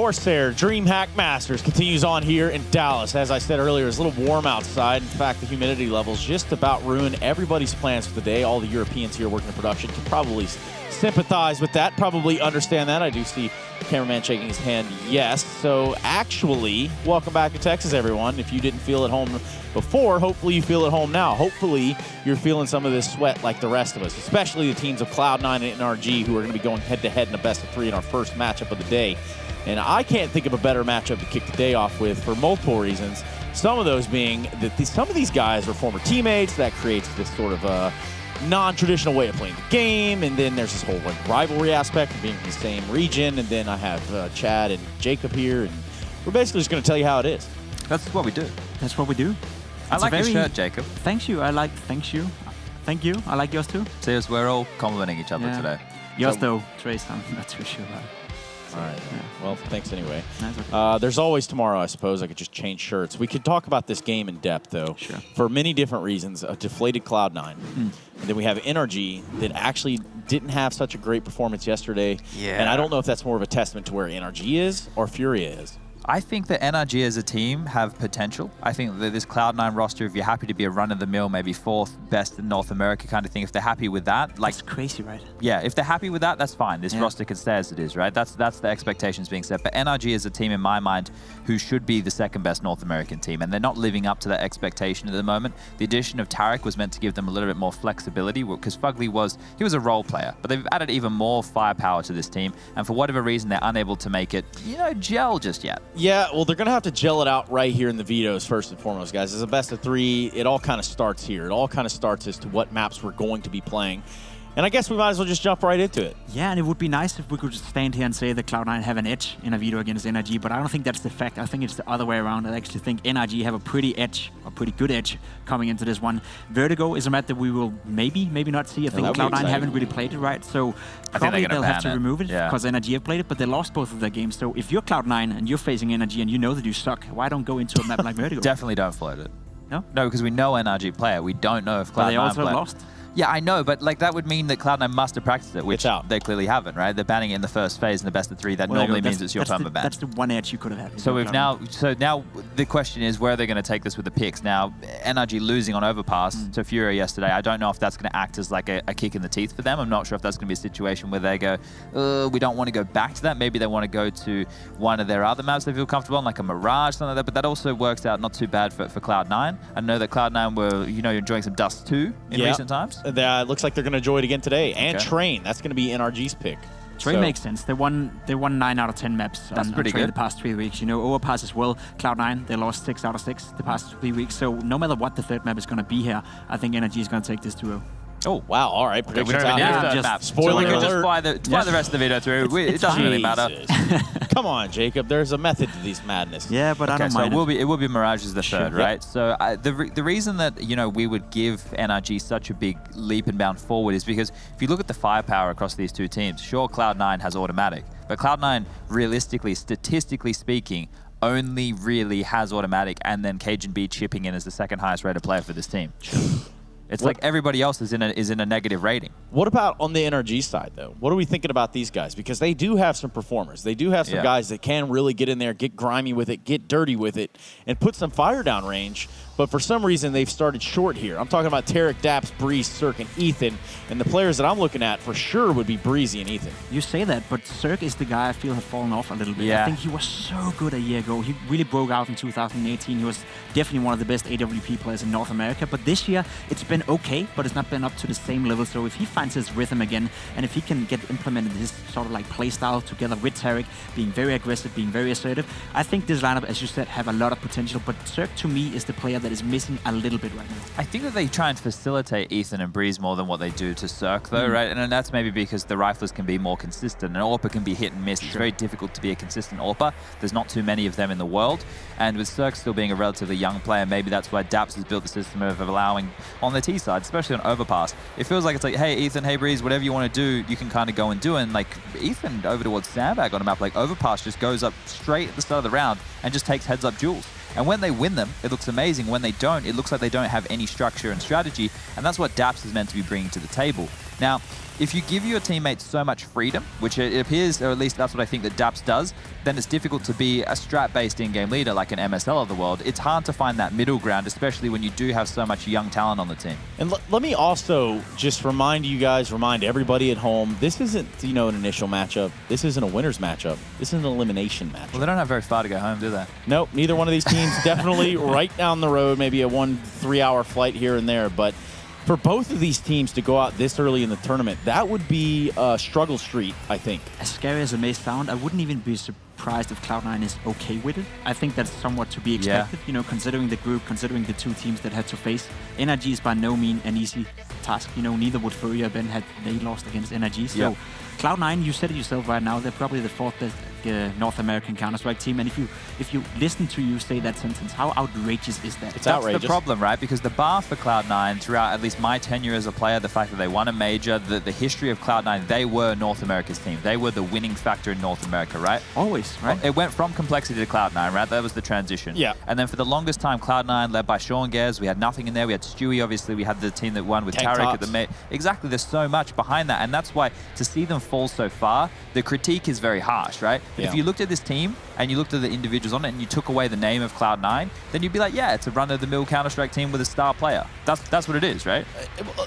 CORSAIR DreamHack Masters continues on here in Dallas. As I said earlier, it's a little warm outside. In fact, the humidity levels just about ruin everybody's plans for the day. All the Europeans here working in production can probably sympathize with that, probably understand that. I do see the cameraman shaking his hand, yes. So actually, welcome back to Texas, everyone. If you didn't feel at home before, hopefully you feel at home now. Hopefully you're feeling some of this sweat like the rest of us, especially the teams of Cloud9 and NRG, who are going to be going head-to-head in a best-of-3 in our first matchup of the day. And I can't think of a better matchup to kick the day off with for multiple reasons. Some of those being that some of these guys are former teammates. That creates this sort of non-traditional way of playing the game. And then there's this whole rivalry aspect of being from the same region. And then I have Chad and Jacob here. And we're basically just going to tell you how it is. That's what we do. That's what we do. I like your shirt, Jacob. Thank you. Thank you. Thank you. I like yours too. Serious, we're all complimenting each other today. Yours though, Trace, I'm not too sure about it. All right. Yeah. Well, thanks anyway. Okay. There's always tomorrow, I suppose. I could just change shirts. We could talk about this game in depth, though, sure, for many different reasons. A deflated Cloud9. And then we have NRG that actually didn't have such a great performance yesterday. Yeah. And I don't know if that's more of a testament to where NRG is or Furia is. I think that NRG as a team have potential. I think that this Cloud9 roster, if you're happy to be a run-of-the-mill, maybe 4th best in North America kind of thing, if they're happy with that, like, that's crazy, right? Yeah, if they're happy with that, that's fine. This roster can stay as it is, right? That's the expectations being set. But NRG is a team, in my mind, who should be the 2nd best North American team, and they're not living up to that expectation at the moment. The addition of Tarek was meant to give them a little bit more flexibility, because Fugly was a role player, but they've added even more firepower to this team, and for whatever reason, they're unable to make it, gel just yet. Yeah, well, they're going to have to gel it out right here in the vetoes first and foremost, guys. As a best-of-3, it all kind of starts here. It all kind of starts as to what maps we're going to be playing. And I guess we might as well just jump right into it. Yeah, and it would be nice if we could just stand here and say that Cloud9 have an edge in a veto against NRG, but I don't think that's the fact. I think it's the other way around. I actually think NRG have a pretty good edge coming into this one. Vertigo is a map that we will maybe not see. I think Cloud9 haven't really played it right, so probably they'll have to remove it because NRG have played it, but they lost both of their games. So if you're Cloud9 and you're facing NRG and you know that you suck, why don't go into a map like Vertigo? Definitely don't float it. No? No, because we know NRG player. We don't know if Cloud9 player. They also lost. Yeah, I know, but like that would mean that Cloud9 must have practiced it, which out. They clearly haven't, right? They're banning it in the first phase in the best-of-3. That normally means it's your perma ban. That's the one edge you could have had. So now the question is where are they going to take this with the picks? Now, NRG losing on overpass to Furia yesterday, I don't know if that's going to act as like a kick in the teeth for them. I'm not sure if that's going to be a situation where they go, we don't want to go back to that. Maybe they want to go to one of their other maps they feel comfortable on, like a Mirage, something like that. But that also works out not too bad for Cloud9. I know that Cloud9 were, enjoying some Dust2 in recent times. It looks like they're going to enjoy it again today. And Train, that's going to be NRG's pick. Train makes sense. They won 9 out of 10 maps on Train the past 3 weeks. Overpass as well. Cloud9, they lost 6 out of 6 the past 3 weeks. So no matter what the third map is going to be here, I think NRG is going to take this 2-0. Oh, wow. All right. Predictions out here. Just spoiling alert. Just fly the rest of the video through. It doesn't really matter. Come on, Jacob. There's a method to these madness. Yeah, but I don't mind it will be Mirage as the third, right? So the reason that, we would give NRG such a big leap and bound forward is because if you look at the firepower across these two teams, sure, Cloud9 has automatic, but Cloud9, realistically, statistically speaking, only really has automatic, and then Cajun B chipping in as the 2nd highest rated player for this team. It's like everybody else is in a negative rating. What about on the NRG side, though? What are we thinking about these guys? Because they do have some performers. They do have some guys that can really get in there, get grimy with it, get dirty with it, and put some fire down range. But for some reason, they've started short here. I'm talking about Tarek, Daps, Breeze, Cirque, and Ethan. And the players that I'm looking at for sure would be Breezy and Ethan. You say that, but Cirque is the guy I feel has fallen off a little bit. Yeah. I think he was so good a year ago. He really broke out in 2018. He was definitely one of the best AWP players in North America. But this year, it's been okay, but it's not been up to the same level. So if he finds his rhythm again, and if he can get implemented his sort of like play style together with Tarek, being very aggressive, being very assertive, I think this lineup, as you said, have a lot of potential. But Cirque, to me, is the player that is missing a little bit right now. I think that they try and facilitate Ethan and Breeze more than what they do to Cirque, though, right? And that's maybe because the riflers can be more consistent, and AWPer can be hit and miss. It's very difficult to be a consistent AWPer. There's not too many of them in the world. And with Cirque still being a relatively young player, maybe that's why Daps has built the system of allowing on the T side, especially on overpass. It feels like it's like, hey, Ethan, hey, Breeze, whatever you want to do, you can kind of go and do. And like Ethan over towards Sandbag on a map like overpass just goes up straight at the start of the round and just takes heads up duels. And when they win them, it looks amazing. When they don't, it looks like they don't have any structure and strategy. And that's what Daps is meant to be bringing to the table. Now, if you give your teammates so much freedom, which it appears, or at least that's what I think that Daps does, then it's difficult to be a strat-based in-game leader like an MSL of the world. It's hard to find that middle ground, especially when you do have so much young talent on the team. And let me also just remind you guys, remind everybody at home, this isn't, you know, an initial matchup. This isn't a winner's matchup. This is an elimination matchup. Well, they don't have very far to go home, do they? Nope, neither one of these teams. Definitely right down the road, maybe a 1-3 hour flight here and there, but for both of these teams to go out this early in the tournament, that would be a struggle street, I think. As scary as it may sound, I wouldn't even be surprised if Cloud9 is okay with it. I think that's somewhat to be expected, you know, considering the group, considering the two teams that had to face. NRG is by no means an easy task. You know, neither would Furia have been had they lost against NRG. So Cloud9, you said it yourself right now, they're probably the fourth best North American Counter-Strike team. And if you listen to you say that sentence, how outrageous is that? It's outrageous. That's the problem, right? Because the bar for Cloud9 throughout at least my tenure as a player, the fact that they won a major, the history of Cloud9, they were North America's team. They were the winning factor in North America, right? Always, right? It went from complexity to Cloud9, right? That was the transition. Yeah. And then for the longest time, Cloud9 led by Sean Gers, we had nothing in there. We had Stewie, obviously. We had the team that won with Tarek at the Exactly. There's so much behind that. And that's why to see them fall so far, the critique is very harsh, right? But if you looked at this team and you looked at the individuals on it and you took away the name of Cloud9, then you'd be like, yeah, it's a run-of-the-mill Counter-Strike team with a star player. That's what it is, right?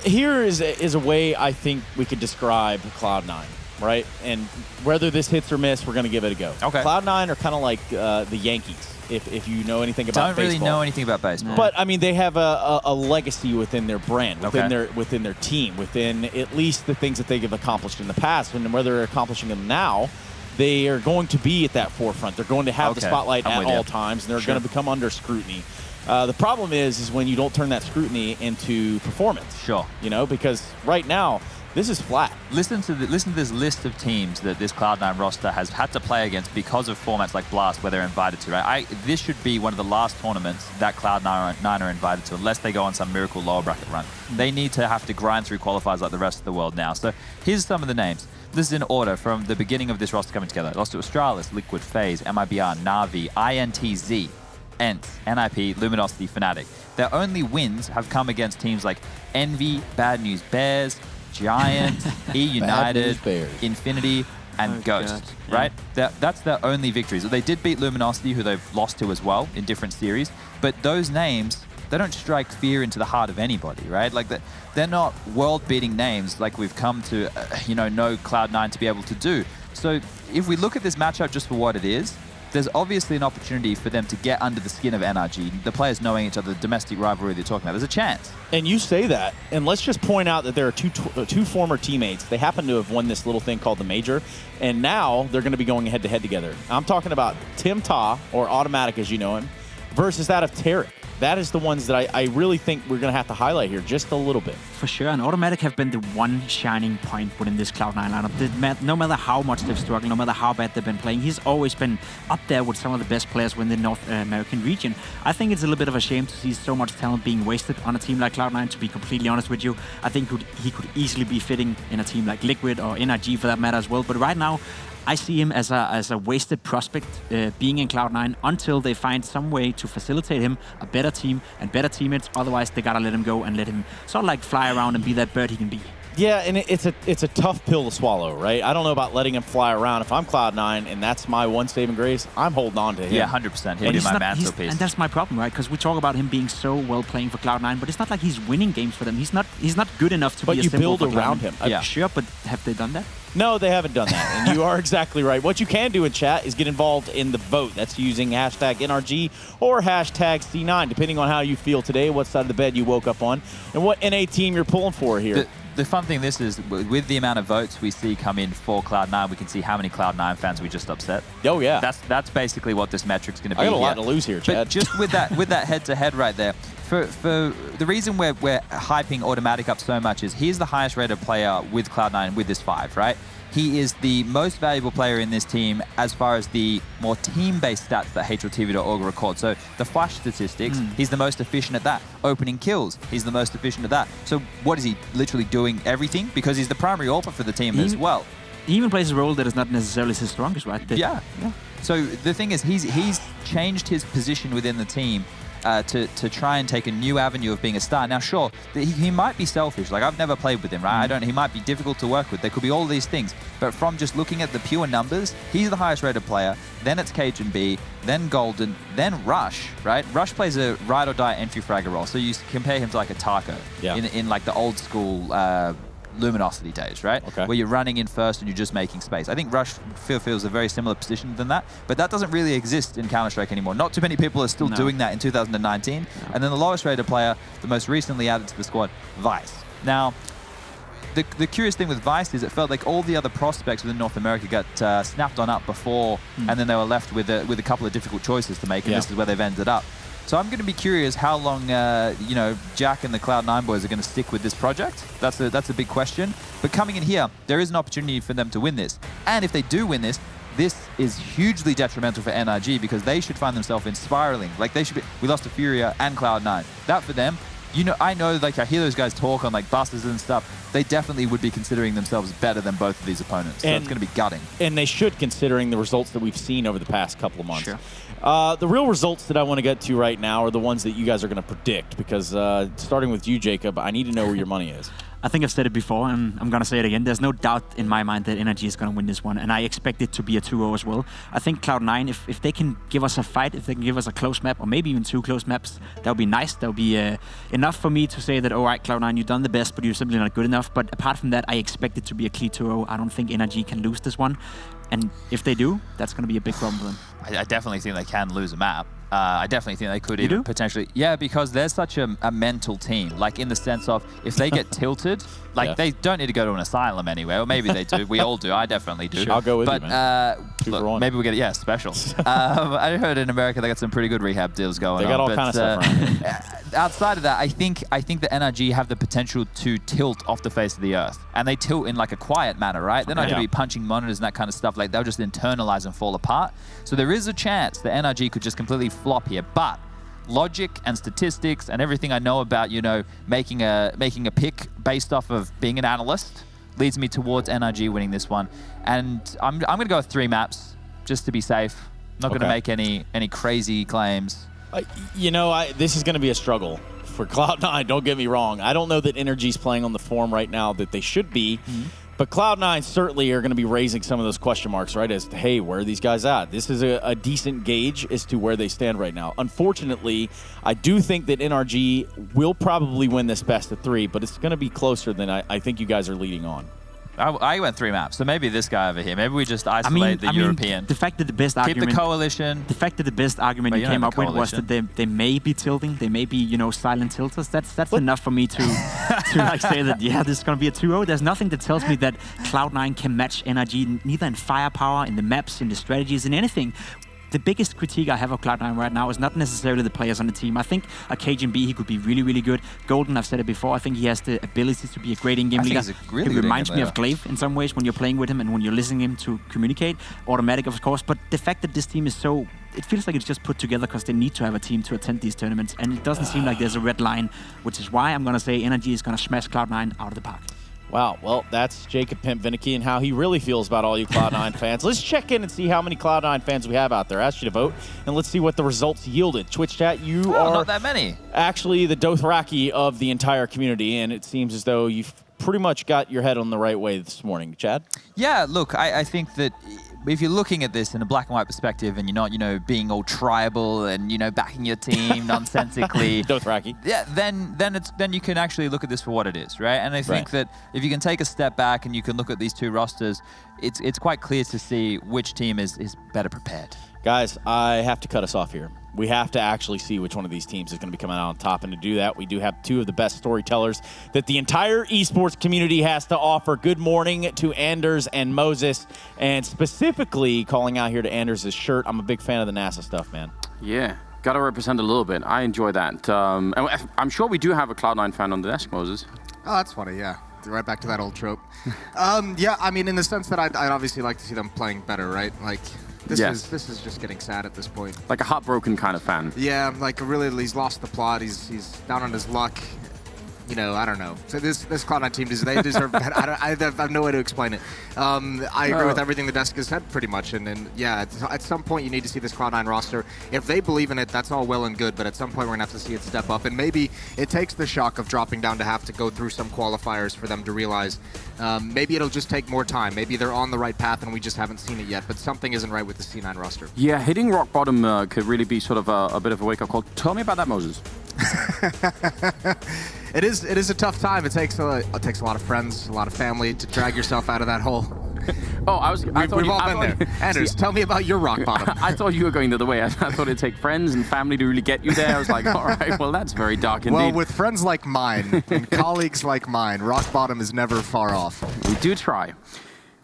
Here is a way I think we could describe Cloud9, right? And whether this hits or miss, we're going to give it a go. Okay. Cloud9 are kind of like the Yankees, if you know anything about baseball. Don't really know anything about baseball. But, I mean, they have a legacy within their brand, within their team, within at least the things that they have accomplished in the past. And whether they're accomplishing them now, they are going to be at that forefront. They're going to have the spotlight at all times, and they're going to become under scrutiny. The problem is when you don't turn that scrutiny into performance. Sure. You know, because right now, this is flat. Listen to this list of teams that this Cloud9 roster has had to play against because of formats like Blast where they're invited to, right? This should be one of the last tournaments that Cloud9 are invited to, unless they go on some miracle lower bracket run. They need to have to grind through qualifiers like the rest of the world now. So here's some of the names. This is in order from the beginning of this roster coming together. Lost to Astralis, Liquid, FaZe, MIBR, Na'Vi, INTZ, ENT, NIP, Luminosity, Fnatic. Their only wins have come against teams like Envy, Bad News Bears, Giant, E United, Infinity, and Ghost, right? That's their only victories. They did beat Luminosity, who they've lost to as well in different series, but those names, they don't strike fear into the heart of anybody, right? Like they're not world-beating names like we've come to, know Cloud9 to be able to do. So if we look at this matchup just for what it is, there's obviously an opportunity for them to get under the skin of NRG. The players knowing each other, the domestic rivalry they're talking about. There's a chance. And you say that, and let's just point out that there are two former teammates. They happen to have won this little thing called the Major, and now they're going to be going head-to-head together. I'm talking about Tim Ta, or Automatic as you know him, versus that of Tarek. That is the ones that I really think we're going to have to highlight here just a little bit. For sure, and Automatic have been the one shining point within this Cloud9 lineup. No matter how much they've struggled, no matter how bad they've been playing, he's always been up there with some of the best players within the North American region. I think it's a little bit of a shame to see so much talent being wasted on a team like Cloud9, to be completely honest with you. I think he could easily be fitting in a team like Liquid or NRG for that matter as well. But right now, I see him as a wasted prospect being in Cloud9 until they find some way to facilitate him a better team and better teammates. Otherwise, they gotta let him go and let him sort of like fly around and be that bird he can be. Yeah, and it's a tough pill to swallow, right? I don't know about letting him fly around. If I'm Cloud9 and that's my one saving grace, I'm holding on to him. Yeah, 100%. He'll be my mantelpiece. And that's my problem, right? Because we talk about him being so well playing for Cloud9, but it's not like he's winning games for them. He's not good enough to be a symbol for Cloud9. But you build around him. Yeah. Sure, but have they done that? No, they haven't done that, and you are exactly right. What you can do in chat is get involved in the vote. That's using hashtag NRG or hashtag C9, depending on how you feel today, what side of the bed you woke up on, and what NA team you're pulling for here. The fun thing this is, with the amount of votes we see come in for Cloud9, we can see how many Cloud9 fans we just upset. Oh, yeah. That's basically what this metric's going to be. I got a lot to lose here, Chad. But just with that head-to-head right there, for the reason we're hyping Automatic up so much is he's the highest rated player with Cloud9 with this 5, right? He is the most valuable player in this team as far as the more team-based stats that HLTV.org record. So the flash statistics, he's the most efficient at that. Opening kills, he's the most efficient at that. So what is he literally doing everything? Because he's the primary AWPer for the team as well. He even plays a role that is not necessarily his strongest, right? Yeah. So the thing is, he's changed his position within the team to try and take a new avenue of being a star. Now, sure, he might be selfish. Like, I've never played with him, right? He might be difficult to work with. There could be all these things. But from just looking at the pure numbers, he's the highest rated player. Then it's CageNB, then Golden, then Rush, right? Rush plays a ride or die entry fragger role. So you compare him to like a Taco in like the old school Luminosity days, right? Okay. Where you're running in first and you're just making space. I think Rush feels a very similar position than that, but that doesn't really exist in Counter-Strike anymore. Not too many people are still doing that in 2019. No. And then the lowest rated player, the most recently added to the squad, Vice. Now, the curious thing with Vice is it felt like all the other prospects within North America got snapped on up before, and then they were left with a couple of difficult choices to make, and this is where they've ended up. So I'm going to be curious how long, Jack and the Cloud9 boys are going to stick with this project. That's a big question. But coming in here, there is an opportunity for them to win this. And if they do win this, this is hugely detrimental for NRG because they should find themselves in spiraling. Like they should be. We lost to Furia and Cloud9. That for them. I know, like, I hear those guys talk on, like, buses and stuff. They definitely would be considering themselves better than both of these opponents. So it's going to be gutting. And they should, considering the results that we've seen over the past couple of months. Sure. The real results that I want to get to right now are the ones that you guys are going to predict, because starting with you, Jacob, I need to know where your money is. I think I've said it before, and I'm going to say it again. There's no doubt in my mind that NRG is going to win this one, and I expect it to be a 2-0 as well. I think Cloud9, if they can give us a fight, if they can give us a close map, or maybe even 2 close maps, that would be nice. That would be enough for me to say that, all right, Cloud9, you've done the best, but you're simply not good enough. But apart from that, I expect it to be a clear 2-0. I don't think NRG can lose this one. And if they do, that's going to be a big problem for them. I definitely think they can lose a map. I definitely think they could even potentially. Yeah, because they're such a mental team. Like, in the sense of, if they get tilted, like, they don't need to go to an asylum anywhere. Or maybe they do. We all do. I definitely do. Sure. I'll go with you, man. Look, maybe we get it. Special. I heard in America they got some pretty good rehab deals going on. They got all kind of stuff around. Outside of that, I think the NRG have the potential to tilt off the face of the earth. And they tilt in, like, a quiet manner, right? They're not going to be punching monitors and that kind of stuff. Like, they'll just internalize and fall apart. So there is a chance that NRG could just completely flop here. But logic and statistics and everything I know about, making a pick based off of being an analyst leads me towards NRG winning this one. And I'm going to go with 3 maps just to be safe. Not going to make any crazy claims. This is going to be a struggle for Cloud9. Don't get me wrong. I don't know that NRG's playing on the form right now that they should be. But Cloud9 certainly are going to be raising some of those question marks, right, as to, hey, where are these guys at? This is a decent gauge as to where they stand right now. Unfortunately, I do think that NRG will probably win this best of 3, but it's going to be closer than I think you guys are leading on. I went 3 maps, so maybe this guy over here. Maybe we just isolate the European. The fact that the best keep argument, the coalition. The fact that the best argument you came up with was that they may be tilting, they may be silent tilters. That's enough for me to like say that this is gonna be a 2-0. There's nothing that tells me that Cloud9 can match NRG, neither in firepower, in the maps, in the strategies, in anything. The biggest critique I have of Cloud9 right now is not necessarily the players on the team. I think a CageNB, he could be really, really good. Golden, I've said it before, I think he has the ability to be a great in-game leader. He reminds me of Glaive in some ways when you're playing with him and when you're listening to him to communicate. Automatic, of course, but the fact that this team is so... It feels like it's just put together because they need to have a team to attend these tournaments, and it doesn't seem like there's a red line, which is why I'm going to say NRG is going to smash Cloud9 out of the park. Wow, well, that's Jacob Pimp Vinicky and how he really feels about all you Cloud9 fans. Let's check in and see how many Cloud9 fans we have out there. I asked you to vote, and let's see what the results yielded. Twitch chat, you are not that many. Actually the Dothraki of the entire community, and it seems as though you've pretty much got your head on the right way this morning. Chad? Yeah, look, I think that if you're looking at this in a black and white perspective and you're not, being all tribal and, backing your team nonsensically. Dothraki. Yeah, then you can actually look at this for what it is, right? And I think that if you can take a step back and you can look at these 2 rosters, it's quite clear to see which team is better prepared. Guys, I have to cut us off here. We have to actually see which one of these teams is going to be coming out on top. And to do that, we do have 2 of the best storytellers that the entire esports community has to offer. Good morning to Anders and Moses. And specifically calling out here to Anders' shirt. I'm a big fan of the NASA stuff, man. Yeah, got to represent a little bit. I enjoy that. And I'm sure we do have a Cloud9 fan on the desk, Moses. Oh, that's funny, yeah. Right back to that old trope. Yeah, I mean, in the sense that I'd obviously like to see them playing better, right? Like... This is just getting sad at this point. Like a heartbroken kind of fan. Yeah, like really, he's lost the plot. He's down on his luck. you know, I don't know. So this Cloud9 team, they deserve better. I have no way to explain it. I agree with everything the desk has said pretty much. And yeah, at some point you need to see this Cloud9 roster. If they believe in it, that's all well and good. But at some point we're going to have to see it step up. And maybe it takes the shock of dropping down to have to go through some qualifiers for them to realize maybe it'll just take more time. Maybe they're on the right path and we just haven't seen it yet. But something isn't right with the C9 roster. Yeah, hitting rock bottom could really be sort of a bit of a wake-up call. Tell me about that, Moses. It is a tough time. It takes a lot of friends, a lot of family to drag yourself out of that hole. Oh, We've all been there. Anders, tell me about your rock bottom. I thought you were going the other way. I thought it'd take friends and family to really get you there. I was like, all right, well, that's very dark indeed. Well, with friends like mine and colleagues like mine, rock bottom is never far off. We do try.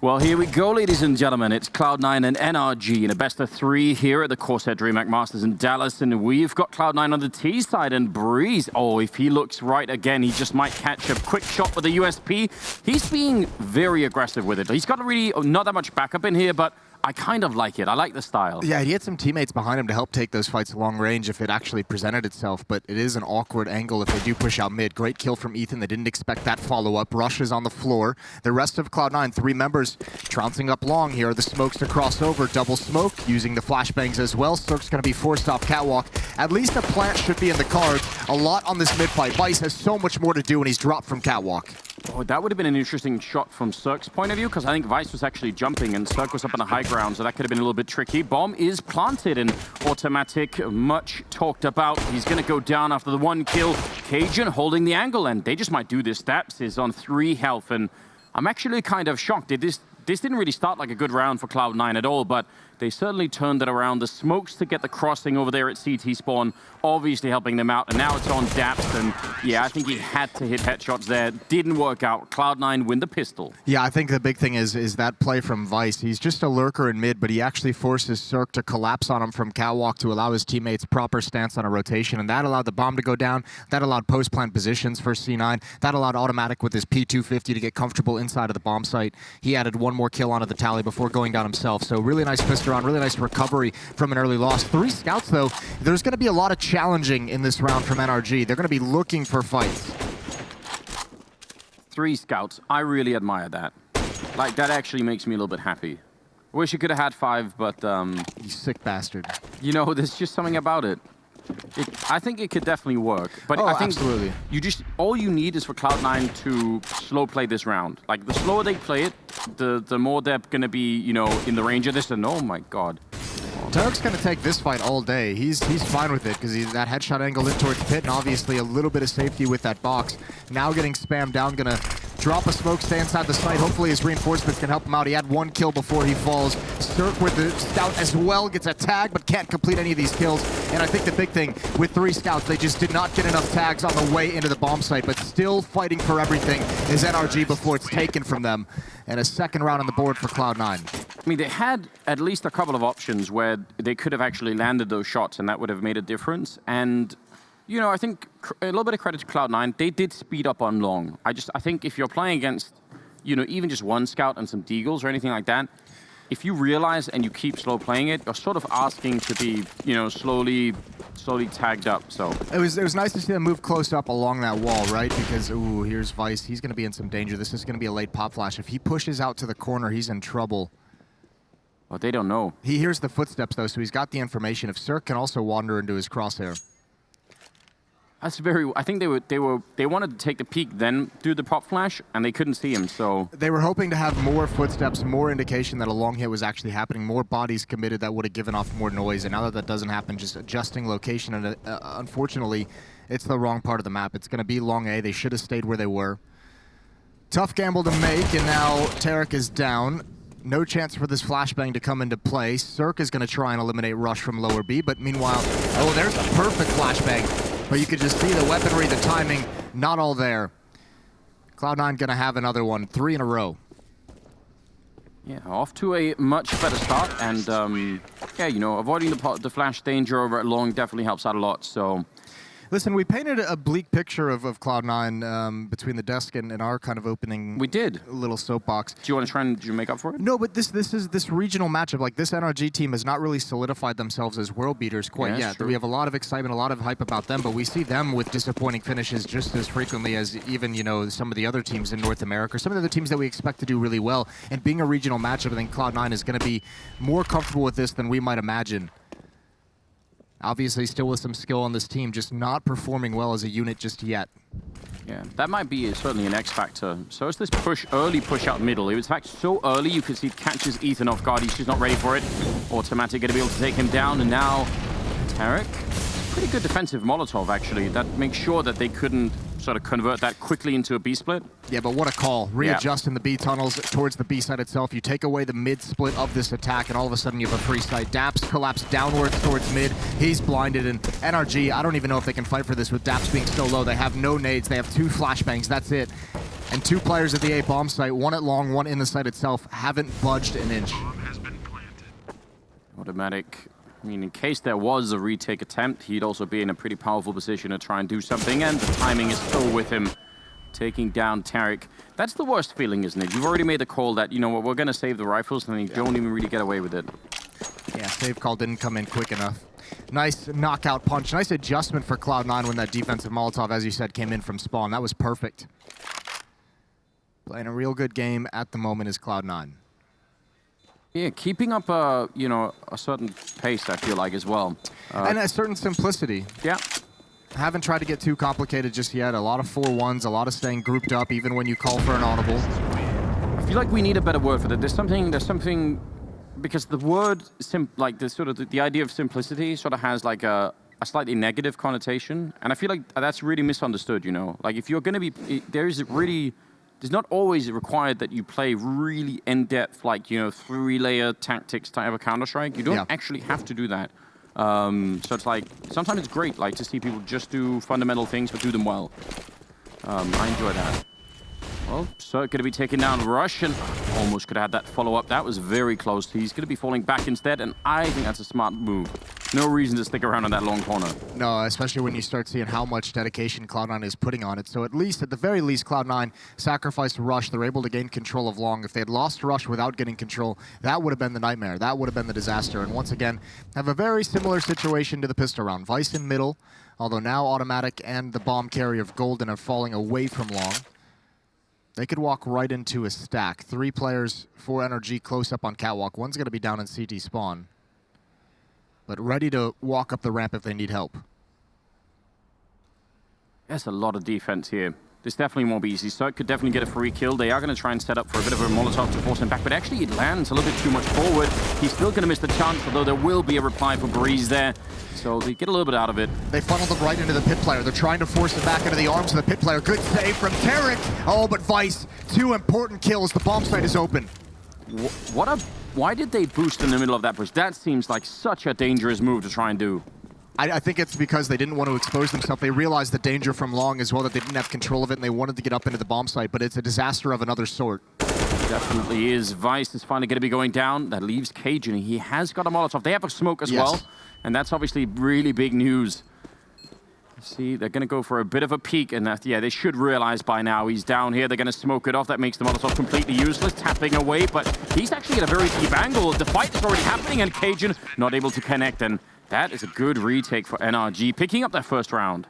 Well, here we go, ladies and gentlemen. It's Cloud9 and NRG in a best-of-3 here at the CORSAIR DreamHack Masters in Dallas. And we've got Cloud9 on the T side and Breeze. Oh, if he looks right again, he just might catch a quick shot with the USP. He's being very aggressive with it. He's got really not that much backup in here, but I kind of like it. I like the style. Yeah, he had some teammates behind him to help take those fights long range if it actually presented itself, but it is an awkward angle if they do push out mid. Great kill from Ethan. They didn't expect that follow-up. Rush is on the floor. The rest of Cloud9, 3 members trouncing up long here. The smokes to cross over. Double smoke, using the flashbangs as well. Cirque's going to be forced off catwalk. At least a plant should be in the cards. A lot on this mid fight. Vice has so much more to do, and he's dropped from catwalk. Oh, that would have been an interesting shot from Cirque's point of view, because I think Vice was actually jumping and Cirque was up on the high ground, so that could have been a little bit tricky. Bomb is planted and automatic, much talked about. He's going to go down after the 1 kill. Cajun holding the angle, and they just might do this. Daps is on 3 health, and I'm actually kind of shocked. This didn't really start like a good round for Cloud9 at all, but they certainly turned it around. The smokes to get the crossing over there at CT spawn, obviously helping them out. And now it's on Daps, and yeah, I think he had to hit headshots there. Didn't work out. Cloud9 win the pistol. Yeah, I think the big thing is that play from Vice. He's just a lurker in mid, but he actually forces Cirque to collapse on him from catwalk to allow his teammates proper stance on a rotation, and that allowed the bomb to go down. That allowed post-plant positions for C9. That allowed automatic with his P250 to get comfortable inside of the bomb site. He added 1 more kill onto the tally before going down himself. So really nice pistol round, really nice recovery from an early loss. 3 scouts, though. There's going to be a lot of challenging in this round from NRG. They're going to be looking for fights. 3 scouts. I really admire that. Like, that actually makes me a little bit happy. I wish you could have had 5, but You sick bastard. you know, there's just something about it. I think it could definitely work, but I think absolutely. All you need is for Cloud9 to slow play this round. Like, the slower they play it, the more they're gonna be, you know, in the range of this. And oh my god, Turk's gonna take this fight all day. He's fine with it because that headshot angle in towards pit, and obviously a little bit of safety with that box. Now getting spammed down, gonna drop a smoke, stay inside the site. Hopefully his reinforcements can help him out. He had 1 kill before he falls. Cirque with the scout as well, gets a tag, but can't complete any of these kills. And I think the big thing with 3 scouts, they just did not get enough tags on the way into the bomb site, but still fighting for everything is NRG before it's taken from them. And a second round on the board for Cloud9. I mean, they had at least a couple of options where they could have actually landed those shots, and that would have made a difference. And you know, I think a little bit of credit to Cloud9. They did speed up on long. I think if you're playing against, you know, even just 1 scout and some deagles or anything like that, if you realize and you keep slow playing it, you're sort of asking to be, you know, slowly tagged up. So it was nice to see them move close up along that wall, right? Because ooh, here's Vice. He's going to be in some danger. This is going to be a late pop flash. If he pushes out to the corner, he's in trouble. Well, they don't know. He hears the footsteps though, so he's got the information. If Cirque can also wander into his crosshair. That's very. I think they wanted to take the peek, then do the pop flash, and they couldn't see him. So they were hoping to have more footsteps, more indication that a long hit was actually happening, more bodies committed that would have given off more noise. And now that doesn't happen, just adjusting location. And unfortunately, it's the wrong part of the map. It's going to be long A. They should have stayed where they were. Tough gamble to make, and now Tarek is down. No chance for this flashbang to come into play. Cirque is going to try and eliminate Rush from lower B, but meanwhile, oh, there's a perfect flashbang. But you could just see the weaponry, the timing, not all there. Cloud9 going to have another one, 3 in a row. Yeah, off to a much better start, and yeah, you know, avoiding the flash danger over at long definitely helps out a lot. So Listen, we painted a bleak picture of Cloud9 between the desk and our kind of opening. We did. Little soapbox. Do you want to try and do you make up for it? No, but this regional matchup, like this NRG team has not really solidified themselves as world beaters quite yet. True. We have a lot of excitement, a lot of hype about them, but we see them with disappointing finishes just as frequently as even, you know, some of the other teams in North America, some of the other teams that we expect to do really well. And being a regional matchup, I think Cloud9 is going to be more comfortable with this than we might imagine. Obviously, still with some skill on this team, just not performing well as a unit just yet. Yeah, that might be certainly an X factor. So it's this early push out middle. It was in fact so early, you could see it catches Ethan off guard. He's just not ready for it. Automatic going to be able to take him down, and now Tarek. Pretty good defensive Molotov, actually. That makes sure that they couldn't sort of convert that quickly into a B split. Yeah, but what a call. Readjust in the B tunnels towards the B side itself. You take away the mid split of this attack, and all of a sudden you have a free site. Daps collapsed downwards towards mid. He's blinded, and NRG, I don't even know if they can fight for this with Daps being so low. They have no nades. They have 2 flashbangs. That's it. And 2 players at the A bomb site, one at long, one in the site itself, haven't budged an inch. Automatic. I mean, in case there was a retake attempt, he'd also be in a pretty powerful position to try and do something, and the timing is still with him, taking down Tarek. That's the worst feeling, isn't it? You've already made the call that, you know what, we're going to save the rifles, and then you don't even really get away with it. Yeah, save call didn't come in quick enough. Nice knockout punch. Nice adjustment for Cloud9 when that defensive Molotov, as you said, came in from spawn. That was perfect. Playing a real good game at the moment is Cloud9. Yeah, keeping up a certain pace, I feel like, as well. And a certain simplicity. Yeah. Haven't tried to get too complicated just yet. A lot of 4-1s, a lot of staying grouped up, even when you call for an audible. I feel like we need a better word for that. There's something, because the word, the idea of simplicity sort of has like a slightly negative connotation. And I feel like that's really misunderstood, you know? Like if you're going to be, it's not always required that you play really in-depth, like, you know, 3-layer tactics type of Counter-Strike. You don't actually have to do that. So it's like, sometimes it's great, like, to see people just do fundamental things, but do them well. I enjoy that. Well, so going to be taking down Rush, and almost could have had that follow-up. That was very close. He's going to be falling back instead, and I think that's a smart move. No reason to stick around on that long corner. No, especially when you start seeing how much dedication Cloud9 is putting on it. So at the very least, Cloud9 sacrificed Rush. They're able to gain control of long. If they had lost Rush without getting control, that would have been the nightmare. That would have been the disaster. And once again, have a very similar situation to the pistol round. Vice in middle, although now Automatic and the bomb carrier of Golden are falling away from long. They could walk right into a stack. 3 players, 4 NRG close up on catwalk. One's going to be down in CT spawn, but ready to walk up the ramp if they need help. There's a lot of defense here. This definitely won't be easy. Cirque could definitely get a free kill. They are going to try and set up for a bit of a Molotov to force him back, but actually it lands a little bit too much forward. He's still going to miss the chance, although there will be a reply for Breeze there. So they get a little bit out of it. They funneled him right into the pit player. They're trying to force him back into the arms of the pit player. Good save from Tarek. Oh, but Vice, 2 important kills. The bomb site is open. Why did they boost in the middle of that push? That seems like such a dangerous move to try and do. I think it's because they didn't want to expose themselves. They realized the danger from long as well, that they didn't have control of it, and they wanted to get up into the bomb site, but it's a disaster of another sort. Definitely is. Vice is finally going to be going down. That leaves Cajun. He has got a Molotov. They have a smoke as well, and that's obviously really big news. See, they're going to go for a bit of a peek, and they should realize by now he's down here. They're going to smoke it off. That makes the Molotov completely useless, tapping away, but he's actually at a very deep angle. The fight is already happening, and Cajun not able to connect, and that is a good retake for NRG, picking up their first round.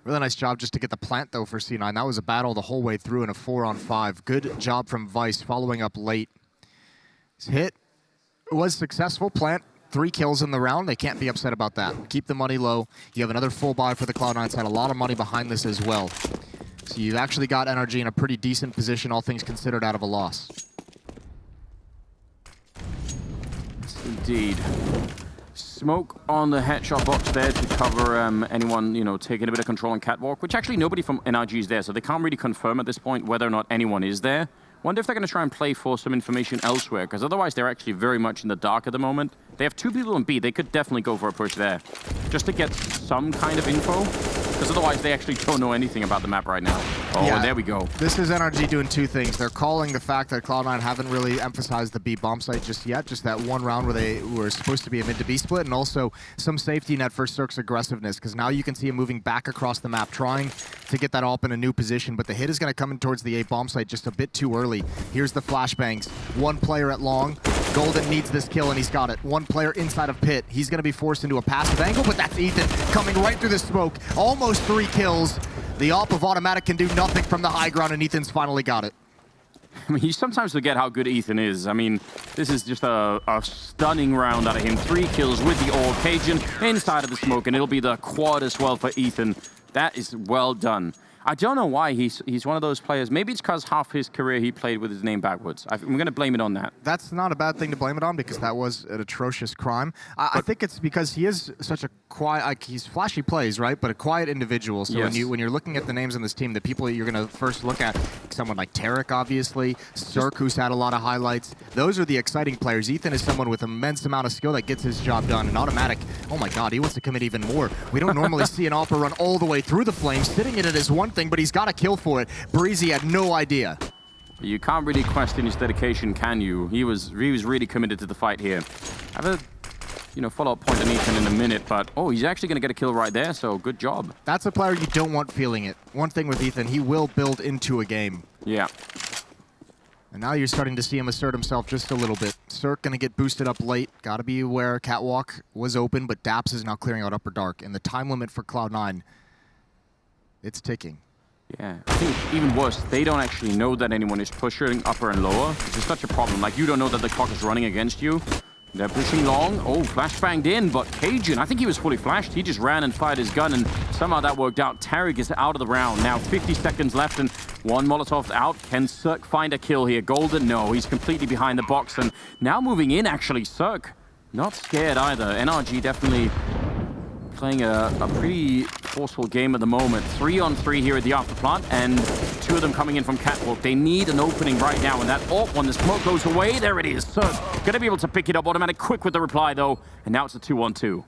Really nice job just to get the plant, though, for C9. That was a battle the whole way through in a 4-on-5. Good job from Vice, following up late. His hit was successful. Plant, 3 kills in the round. They can't be upset about that. Keep the money low. You have another full buy for the Cloud9 side. A lot of money behind this as well. So you've actually got NRG in a pretty decent position, all things considered, out of a loss. Yes, indeed. Smoke on the headshot box there to cover anyone, you know, taking a bit of control on catwalk, which actually nobody from NRG is there, so they can't really confirm at this point whether or not anyone is there. Wonder if they're going to try and play for some information elsewhere, because otherwise they're actually very much in the dark at the moment. They have 2 people on B. They could definitely go for a push there, just to get some kind of info. because otherwise they actually don't know anything about the map right now. Oh, Yeah. there we go. This is NRG doing two things. They're calling the fact that Cloud9 haven't really emphasized the B bomb site just yet, just that one round where they were supposed to be a mid to B split, and also some safety net for Cirque's aggressiveness, because now you can see him moving back across the map, trying to get that AWP in a new position, but the hit is going to come in towards the A bomb site just a bit too early. Here's the flashbangs. One player at long. Golden needs this kill, and he's got it. One player inside of pit. He's going to be forced into a passive angle, but that's Ethan coming right through the smoke. Almost 3 kills. The AWP of Automatic can do nothing from the high ground, and Ethan's finally got it. I mean, you sometimes forget how good Ethan is. I mean, this is just a stunning round out of him. 3 kills with the AWP. Cajun inside of the smoke, and it'll be the quad as well for Ethan. That is well done. I don't know why he's one of those players. Maybe it's because half his career he played with his name backwards. I'm going to blame it on that. That's not a bad thing to blame it on, because that was an atrocious crime. I think it's because he is such a quiet, like, he's flashy plays, right? But a quiet individual. So Yes. when you're looking at the names on this team, the people that you're going to first look at, someone like Tarek, obviously, Cirque, who's had a lot of highlights. Those are the exciting players. Ethan is someone with immense amount of skill that gets his job done. And Automatic, oh my God, he wants to commit even more. We don't normally see an AWP run all the way through the flames. Sitting in it is one thing, but he's got a kill for it. Breezy had no idea. You can't really question his dedication, can you? He was really committed to the fight here. I have a follow-up point on Ethan in a minute, but oh, he's actually going to get a kill right there, so good job. That's a player you don't want feeling it. One thing with Ethan, he will build into a game. Yeah. And now you're starting to see him assert himself just a little bit. Cirque gonna get boosted up late. Gotta be aware Catwalk was open, but Daps is now clearing out Upper Dark. And the time limit for Cloud9, it's ticking. Yeah, I think even worse, they don't actually know that anyone is pushing upper and lower, which is such a problem. Like, you don't know that the clock is running against you. They're pushing long. Oh, flashbanged in, but Cajun, I think he was fully flashed. He just ran and fired his gun, and somehow that worked out. Tarek is out of the round. Now 50 seconds left, and one Molotov out. Can Cirque find a kill here? Golden, no, he's completely behind the box, and now moving in, actually, Cirque. Not scared either. NRG definitely playing a pretty forceful game at the moment. 3-on-3 here at the after plant, and 2 of them coming in from Catwalk. They need an opening right now, and that AWP, when the smoke goes away, there it is. So, gonna be able to pick it up. Automatic quick with the reply, though, and now it's a 2-on-2.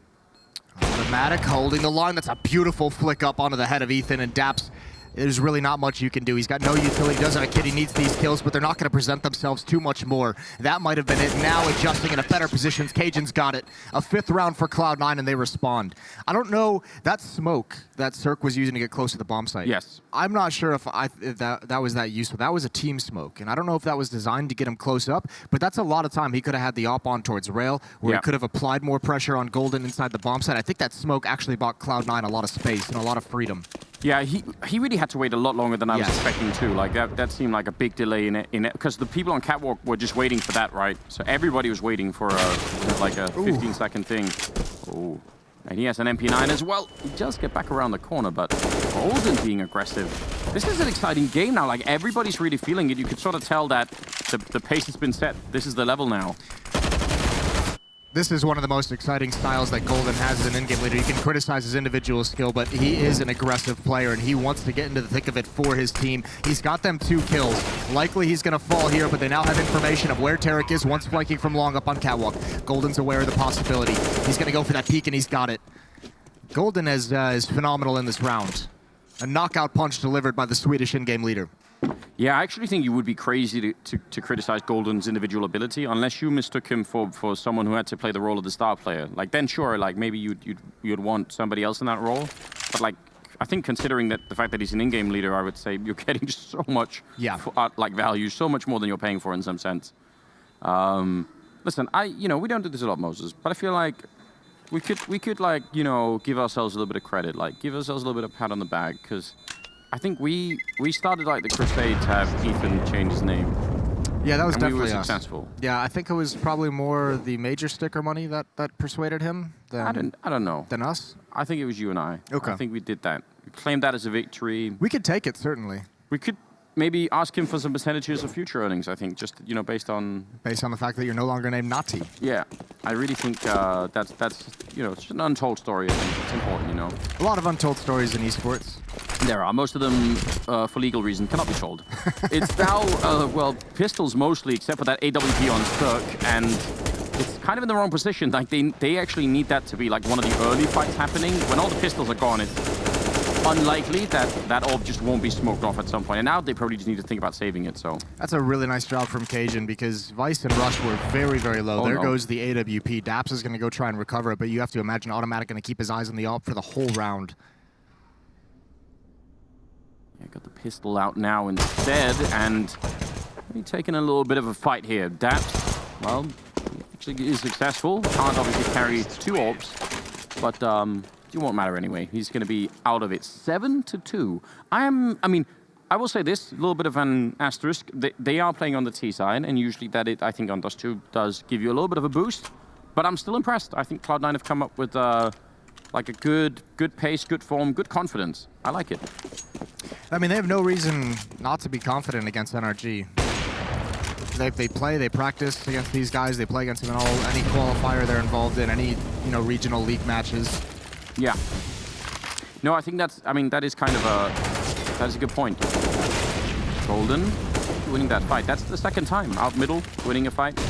Automatic holding the line. That's a beautiful flick up onto the head of Ethan, and Daps, there's really not much you can do. He's got no utility, he doesn't have a kid, he needs these kills, but they're not gonna present themselves too much more. That might have been it. Now adjusting into better positions, Cajun's got it. A 5th round for Cloud9, and they respond. I don't know, that smoke that Cirque was using to get close to the bomb site. Yes. I'm not sure if that was that useful. That was a team smoke, and I don't know if that was designed to get him close up, but that's a lot of time. He could have had the AWP on towards rail, where he could have applied more pressure on Golden inside the bomb site. I think that smoke actually bought Cloud9 a lot of space and a lot of freedom. Yeah, he really had to wait a lot longer than I was expecting too. Like that seemed like a big delay in it because the people on Catwalk were just waiting for that, right? So everybody was waiting for like a 15-second thing. Oh, and he has an MP9 as well. He does get back around the corner, but Golden being aggressive. This is an exciting game now. Like, everybody's really feeling it. You could sort of tell that the pace has been set. This is the level now. This is one of the most exciting styles that Golden has as an in-game leader. You can criticize his individual skill, but he is an aggressive player, and he wants to get into the thick of it for his team. He's got them 2 kills. Likely he's going to fall here, but they now have information of where Tarek is once flanking from long up on Catwalk. Golden's aware of the possibility. He's going to go for that peek, and he's got it. Golden is phenomenal in this round. A knockout punch delivered by the Swedish in-game leader. Yeah, I actually think you would be crazy to criticize Golden's individual ability unless you mistook him for someone who had to play the role of the star player. Like, then sure, like maybe you'd want somebody else in that role. But like, I think considering that the fact that he's an in-game leader, I would say you're getting so much like value, so much more than you're paying for in some sense. Listen, we don't do this a lot, Moses, but I feel like we could like, give ourselves a little bit of credit, like give ourselves a little bit of pat on the back, because I think we started like the crusade to have Ethan change his name. Yeah, that was definitely we were successful. Yeah, I think it was probably more the major sticker money that persuaded him than I don't know. Than us. I think it was you and I. Okay. I think we did that. We claimed that as a victory. We could take it, certainly. We could maybe ask him for some percentages of future earnings, I think, just, based on... Based on the fact that you're no longer named Nati. Yeah. I really think that's it's an untold story, I think. It's important, A lot of untold stories in esports. There are. Most of them, for legal reasons, cannot be told. It's now, pistols mostly, except for that AWP on Cirque, and it's kind of in the wrong position. Like, they actually need that to be, like, one of the early fights happening. When all the pistols are gone, it's unlikely that that orb just won't be smoked off at some point. And now they probably just need to think about saving it, so. That's a really nice job from Cajun because Vice and Rush were very, very low. There goes the AWP. Daps is going to go try and recover it, but you have to imagine Automatic going to keep his eyes on the AWP for the whole round. Yeah, got the pistol out now instead, and maybe taking a little bit of a fight here. Daps, well, he actually is successful. Can't obviously carry 2 orbs, but it won't matter anyway. He's going to be out of it. 7-2. I mean, I will say this, a little bit of an asterisk. They are playing on the T side, and usually that I think on Dust2 does give you a little bit of a boost. But I'm still impressed. I think Cloud9 have come up with like a good pace, good form, good confidence. I like it. I mean, they have no reason not to be confident against NRG. They play, they practice against these guys. They play against them in any qualifier they're involved in, any regional league matches. Yeah. No, I think that is kind of a good point. Golden winning that fight. That's the second time out middle winning a fight.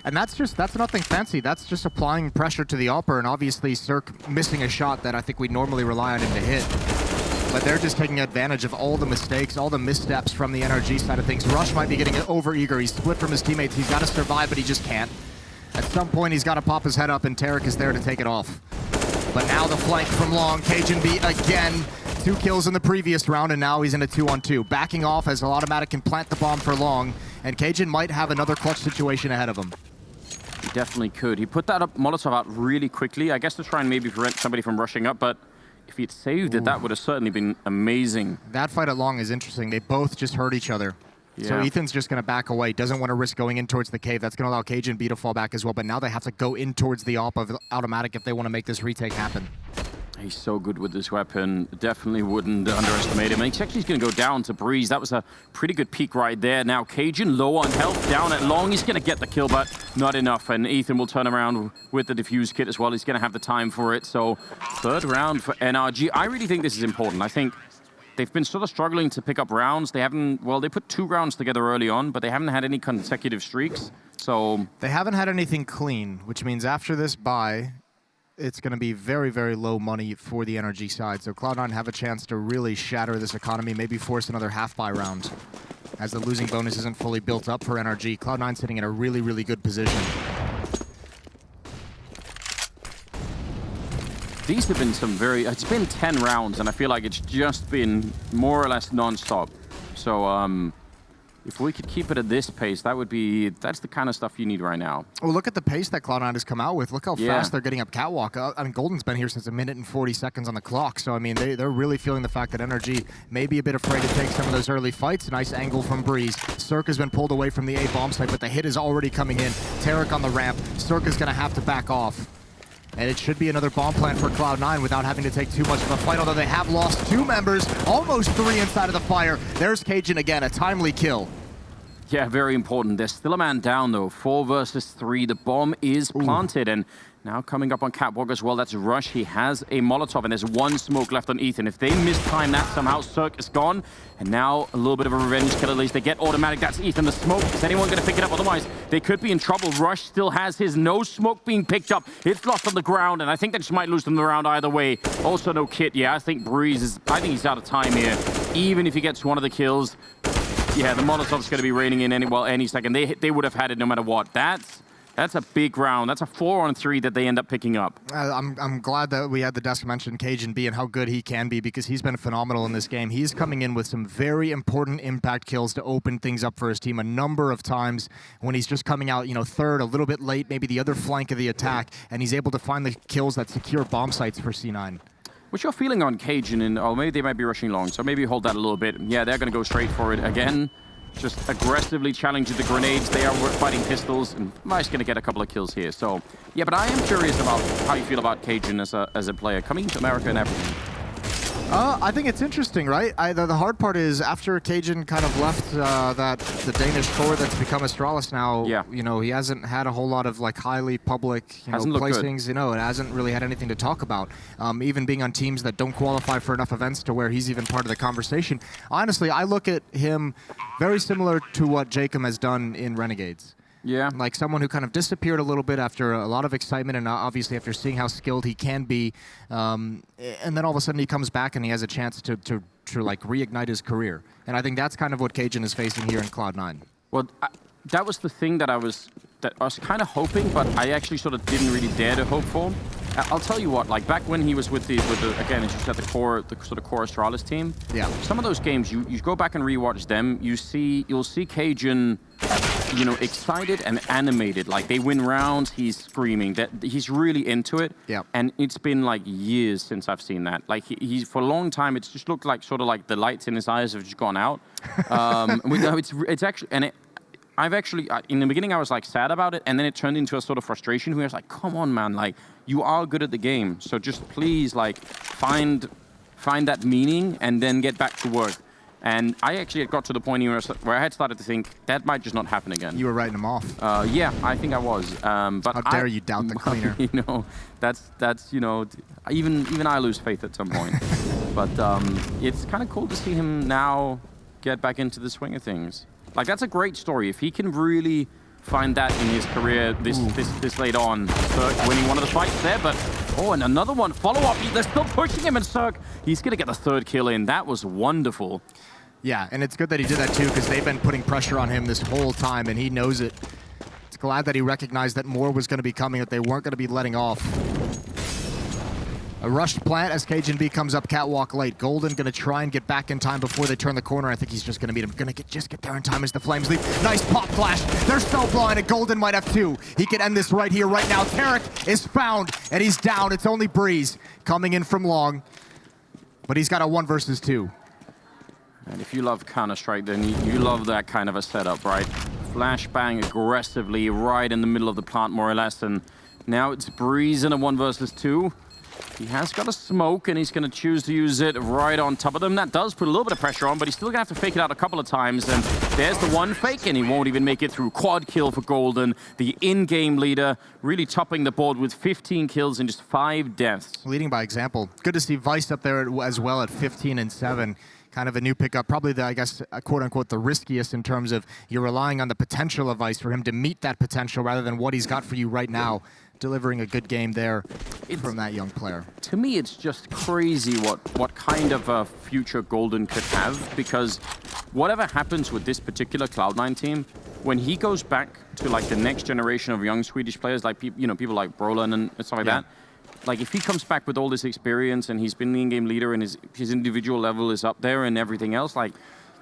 And that's nothing fancy. That's just applying pressure to the AWPer, and obviously Cirque missing a shot that I think we'd normally rely on him to hit. But they're just taking advantage of all the mistakes, all the missteps from the NRG side of things. Rush might be getting over-eager. He's split from his teammates. He's got to survive, but he just can't. At some point, he's got to pop his head up, and Tarek is there to take it off. But now the flank from Long. Cajun B again. 2 kills in the previous round, and now he's in a 2-on-2. Backing off as Automatic can plant the bomb for Long, and Cajun might have another clutch situation ahead of him. He definitely could. He put that Molotov out really quickly, I guess to try and maybe prevent somebody from rushing up, but if he'd saved it, that would have certainly been amazing. That fight at Long is interesting. They both just hurt each other. Yeah. So Ethan's just going to back away. Doesn't want to risk going in towards the cave. That's going to allow Cajun B to fall back as well, but now they have to go in towards the AWP of Automatic if they want to make this retake happen. He's so good with this weapon. Definitely wouldn't underestimate him. And he's actually going to go down to Breeze. That was a pretty good peek right there. Now Cajun low on health, down at Long. He's going to get the kill, but not enough. And Ethan will turn around with the defuse kit as well. He's going to have the time for it. So 3rd round for NRG. I really think this is important. I think they've been sort of struggling to pick up rounds. They haven't, well, they put 2 rounds together early on, but they haven't had any consecutive streaks. So they haven't had anything clean, which means after this bye, it's going to be very, very low money for the NRG side. So Cloud9 have a chance to really shatter this economy, maybe force another half-buy round. As the losing bonus isn't fully built up for NRG, Cloud9 sitting in a really, really good position. These have been some it's been 10 rounds, and I feel like it's just been more or less non-stop. So, if we could keep it at this pace, that's the kind of stuff you need right now. Well, look at the pace that Cloud9 has come out with. Look how fast they're getting up catwalk. I mean, Golden's been here since 1 minute and 40 seconds on the clock. So, I mean, they're really feeling the fact that NRG may be a bit afraid to take some of those early fights. Nice angle from Breeze. Cirque has been pulled away from the A bomb site, but the hit is already coming in. Tarek on the ramp. Cirque is going to have to back off. And it should be another bomb plant for Cloud9 without having to take too much of a fight, although they have lost 2 members, almost 3 inside of the fire. There's Cajun again, a timely kill. Yeah, very important. There's still a man down, though. 4 versus 3. The bomb is planted, and now coming up on catwalk as well, that's Rush. He has a Molotov, and there's 1 smoke left on Ethan. If they mistime that somehow, Cirque is gone. And now a little bit of a revenge kill at least. They get Automatic. That's Ethan. The smoke. Is anyone going to pick it up? Otherwise, they could be in trouble. Rush still has his. No smoke being picked up. It's lost on the ground, and I think that just might lose them the round either way. Also, no kit. Yeah, I think Breeze is... I think he's out of time here. Even if he gets 1 of the kills... Yeah, the Molotov's going to be raining in any second. They would have had it no matter what. That's a big round. That's a 4-on-3 that they end up picking up. I'm glad that we had the desk mention Cajun B and how good he can be because he's been phenomenal in this game. He's coming in with some very important impact kills to open things up for his team a number of times when he's just coming out, 3rd, a little bit late, maybe the other flank of the attack, and he's able to find the kills that secure bomb sites for C9. What's your feeling on Cajun? Oh, maybe they might be rushing long, so maybe hold that a little bit. Yeah, they're going to go straight for it again. Just aggressively challenging the grenades. They are fighting pistols, and Mike's going to get a couple of kills here. So, yeah, but I am curious about how you feel about Cajun as a player, coming to America and everything. I think it's interesting, right? The hard part is after Cajun kind of left the Danish tour that's become Astralis now, he hasn't had a whole lot of highly public placings. It hasn't really had anything to talk about. Even being on teams that don't qualify for enough events to where he's even part of the conversation. Honestly, I look at him very similar to what Jacob has done in Renegades. Yeah. Like someone who kind of disappeared a little bit after a lot of excitement and obviously after seeing how skilled he can be. And then all of a sudden he comes back and he has a chance to like reignite his career. And I think that's kind of what Cajun is facing here in Cloud9. Well, that was the thing that I was kind of hoping, but I actually sort of didn't really dare to hope for. I'll tell you what, like back when he was with the again, as you said, the sort of core Astralis team. Yeah. Some of those games, you go back and rewatch them, you'll see Cajun, you know, excited and animated. Like they win rounds, he's screaming. That he's really into it. Yeah. And it's been like years since I've seen that. Like he's for a long time, it's just looked like sort of like the lights in his eyes have just gone out. It's actually and it. I've actually, in the beginning, I was like sad about it, and then it turned into a sort of frustration where I was like, come on, man, like, you are good at the game, so just please, like, find that meaning and then get back to work. And I actually got to the point where I had started to think, that might just not happen again. You were writing him off. Yeah, I think I was. But how dare you doubt the cleaner? You know, that's you know, even I lose faith at some point. But it's kind of cool to see him now get back into the swing of things. Like, that's a great story. If he can really find that in his career this late on, Cirque winning one of the fights there, but, oh, and another one, follow-up, they're still pushing him, and Cirque, he's going to get the third kill in. That was wonderful. Yeah, and it's good that he did that too, because they've been putting pressure on him this whole time, and he knows it. It's glad that he recognized that more was going to be coming, that they weren't going to be letting off. A rushed plant as Cajun B comes up catwalk late. Golden going to try and get back in time before they turn the corner. I think he's just going to meet him. Going to just get there in time as the flames leave. Nice pop flash. They're so blind, and Golden might have two. He can end this right here, right now. Tarek is found, and he's down. It's only Breeze coming in from long, but he's got a 1 versus 2. And if you love Counter-Strike, then you love that kind of a setup, right? Flashbang aggressively right in the middle of the plant, more or less, and now it's Breeze in a 1 versus 2. He has got a smoke, and he's going to choose to use it right on top of them. That does put a little bit of pressure on, but he's still going to have to fake it out a couple of times. And there's the one fake, and he won't even make it through. Quad kill for Golden, the in-game leader, really topping the board with 15 kills and just 5 deaths. Leading by example. Good to see Vice up there as well at 15 and 7. Kind of a new pickup, probably the, I guess, quote-unquote, the riskiest in terms of you're relying on the potential of Vice for him to meet that potential rather than what he's got for you right now. Delivering a good game there from that young player. To me, it's just crazy what kind of a future Golden could have, because whatever happens with this particular Cloud9 team, when he goes back to like the next generation of young Swedish players, like people like Brolin and stuff like that, like if he comes back with all this experience and he's been the in-game leader and his individual level is up there and everything else, like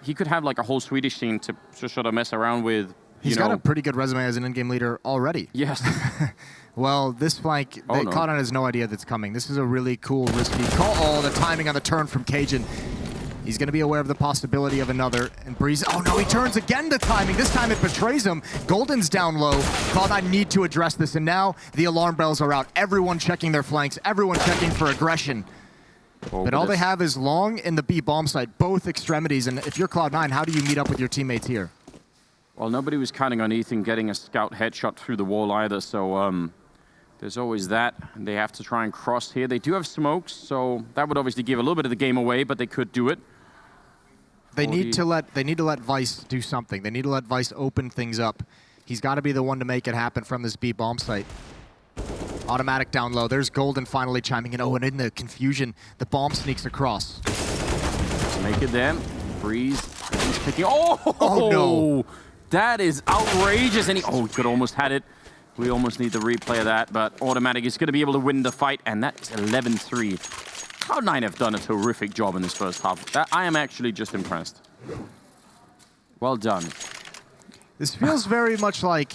he could have like a whole Swedish team to sort of mess around with. He's got a pretty good resume as an in-game leader already. Yes. Well, this flank, Cloud9 has no idea that's coming. This is a really cool, risky call. Oh, the timing on the turn from Cajun. He's going to be aware of the possibility of another. And Breeze, oh no, he turns again the timing. This time it betrays him. Golden's down low. Cloud9 need to address this, and now the alarm bells are out. Everyone checking their flanks, everyone checking for aggression. But all they have is Long and the B bomb site, both extremities. And if you're Cloud9, how do you meet up with your teammates here? Well, nobody was counting on Ethan getting a scout headshot through the wall either, so there's always that. They have to try and cross here. They do have smokes, so that would obviously give a little bit of the game away, but they could do it. They need to let Vice do something. They need to let Vice open things up. He's got to be the one to make it happen from this B bomb site. Automatic down low. There's Golden finally chiming in. Oh, and in the confusion, the bomb sneaks across. To make it there. Breeze. He's picking. Oh no. That is outrageous. And he could almost had it. We almost need the replay of that, but Automatic is going to be able to win the fight, and that's 11-3. Cloud9 have done a terrific job in this first half. I am actually just impressed. Well done. This feels very much like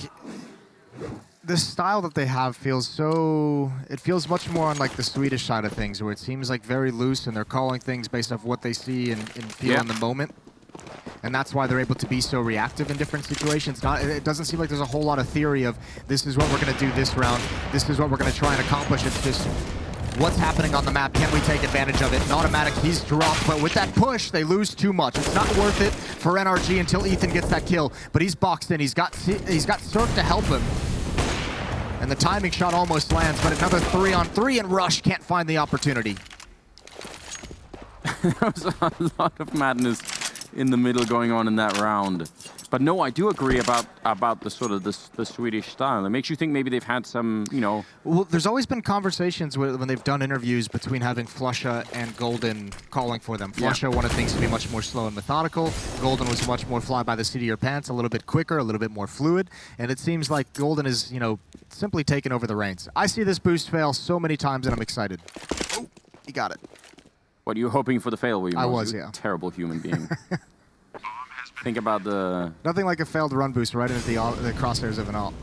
the style that they have feels so... It feels much more on like the Swedish side of things, where it seems like very loose and they're calling things based off what they see and feel in the moment. And that's why they're able to be so reactive in different situations. It doesn't seem like there's a whole lot of theory of this is what we're going to do this round, this is what we're going to try and accomplish. It's just what's happening on the map, can we take advantage of it? And Automatic, he's dropped, but with that push, they lose too much. It's not worth it for NRG until Ethan gets that kill. But he's boxed in, he's got Cirque to help him. And the timing shot almost lands, but another 3-on-3, and Rush can't find the opportunity. There was a lot of madness in the middle going on in that round. But no, I do agree about the sort of the Swedish style. It makes you think maybe they've had some, you know. Well, there's always been conversations when they've done interviews between having Flusha and Golden calling for them. Flusha wanted things to be much more slow and methodical. Golden was much more fly by the seat of your pants, a little bit quicker, a little bit more fluid. And it seems like Golden is, you know, simply taking over the reins. I see this boost fail so many times, and I'm excited. Oh, he got it. What, you were hoping for the fail, were you? I was, You're yeah. a terrible human being. Think about the... Nothing like a failed run boost right into the crosshairs of an alt.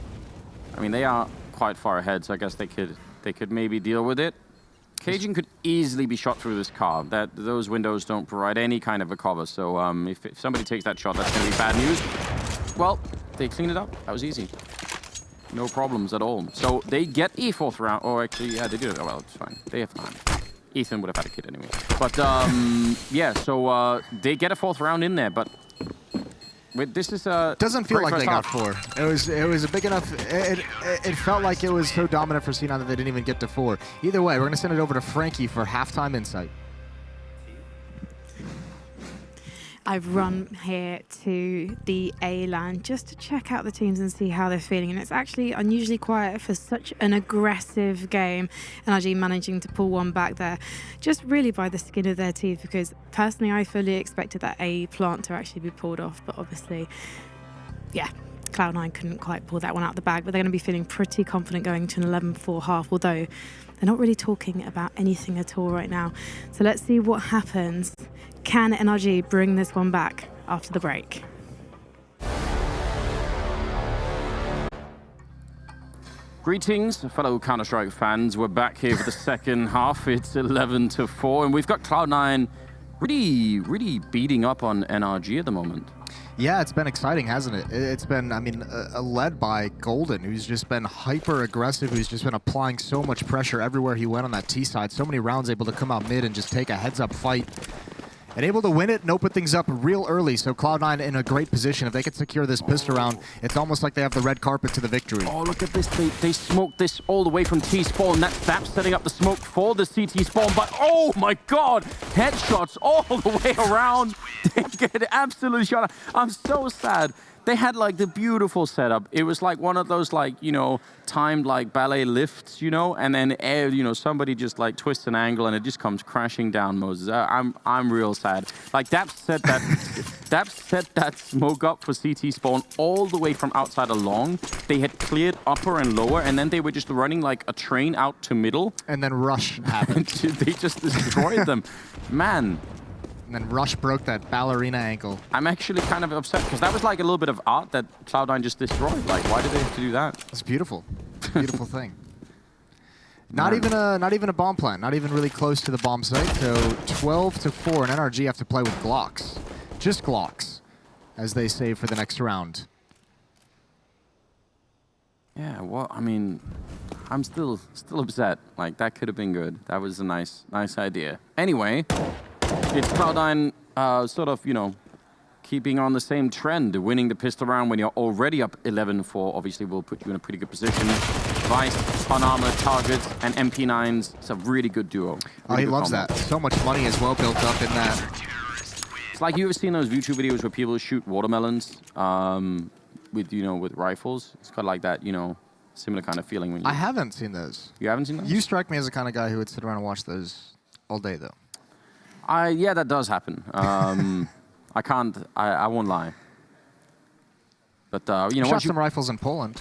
I mean, they are quite far ahead, so I guess they could maybe deal with it. Cajun could easily be shot through this car. Those windows don't provide any kind of a cover, so if somebody takes that shot, that's going to be bad news. Well, they cleaned it up. That was easy. No problems at all. So they get a 4th round, or actually, yeah, they do it. Oh, well, it's fine. They have time. Ethan would have had a kid anyway. But yeah, so they get a 4th round in there, but this is doesn't feel like they got half. 4. It was a big enough. It felt like it was so dominant for C9 that they didn't even get to 4. Either way, we're gonna send it over to Frankie for halftime insight. I've run here to the A LAN just to check out the teams and see how they're feeling, and it's actually unusually quiet for such an aggressive game. NRG managing to pull one back there, just really by the skin of their teeth, because personally I fully expected that A plant to actually be pulled off, but obviously, yeah, Cloud9 couldn't quite pull that one out of the bag, but they're going to be feeling pretty confident going to an 11-4 half, although they're not really talking about anything at all right now. So let's see what happens. Can NRG bring this one back after the break? Greetings, fellow Counter-Strike fans. We're back here for the second half. It's 11-4, and we've got Cloud9 really beating up on NRG at the moment. Yeah, it's been exciting, hasn't it? It's been, I mean, led by Golden, who's just been hyper aggressive, who's just been applying so much pressure everywhere he went on that T side. So many rounds able to come out mid and just take a heads-up fight. And able to win it and open things up real early, so Cloud9 in a great position. If they can secure this pistol round, it's almost like they have the red carpet to the victory. Oh, look at this. They smoked this all the way from T-spawn. That's setting up the smoke for the CT spawn, but oh my god! Headshots all the way around. They get absolutely shot. I'm so sad. They had like the beautiful setup. It was like one of those like, you know, timed like ballet lifts, you know, and then, you know, somebody just like twists an angle and it just comes crashing down, Moses. I'm real sad. Like that set that smoke up for CT spawn all the way from outside along. They had cleared upper and lower, and then they were just running like a train out to middle. And then Rush happened. They just destroyed them. Man. And then Rush broke that ballerina ankle. I'm actually kind of upset, because that was like a little bit of art that Cloud9 just destroyed. Like, why did they have to do that? It's beautiful. Beautiful thing. Not even a bomb plant. Not even really close to the bomb site. So 12-4, and NRG have to play with Glocks. Just Glocks, as they save for the next round. Yeah, well, I mean, I'm still upset. Like, that could have been good. That was a nice idea. Anyway, it's Cloud9 sort of, you know, keeping on the same trend, winning the pistol round when you're already up 11-4. Obviously, will put you in a pretty good position. Vice, unarmored targets, and MP9s. It's a really good duo. Really oh, he loves combo. that. So much money as well built up in that. It's like, you ever seen those YouTube videos where people shoot watermelons with, you know, with rifles? It's kind of like that, you know, similar kind of feeling when you... I haven't seen those. You haven't seen those? You strike me as the kind of guy who would sit around and watch those all day, though. Yeah, that does happen. I won't lie. But, you know... Shot some rifles in Poland.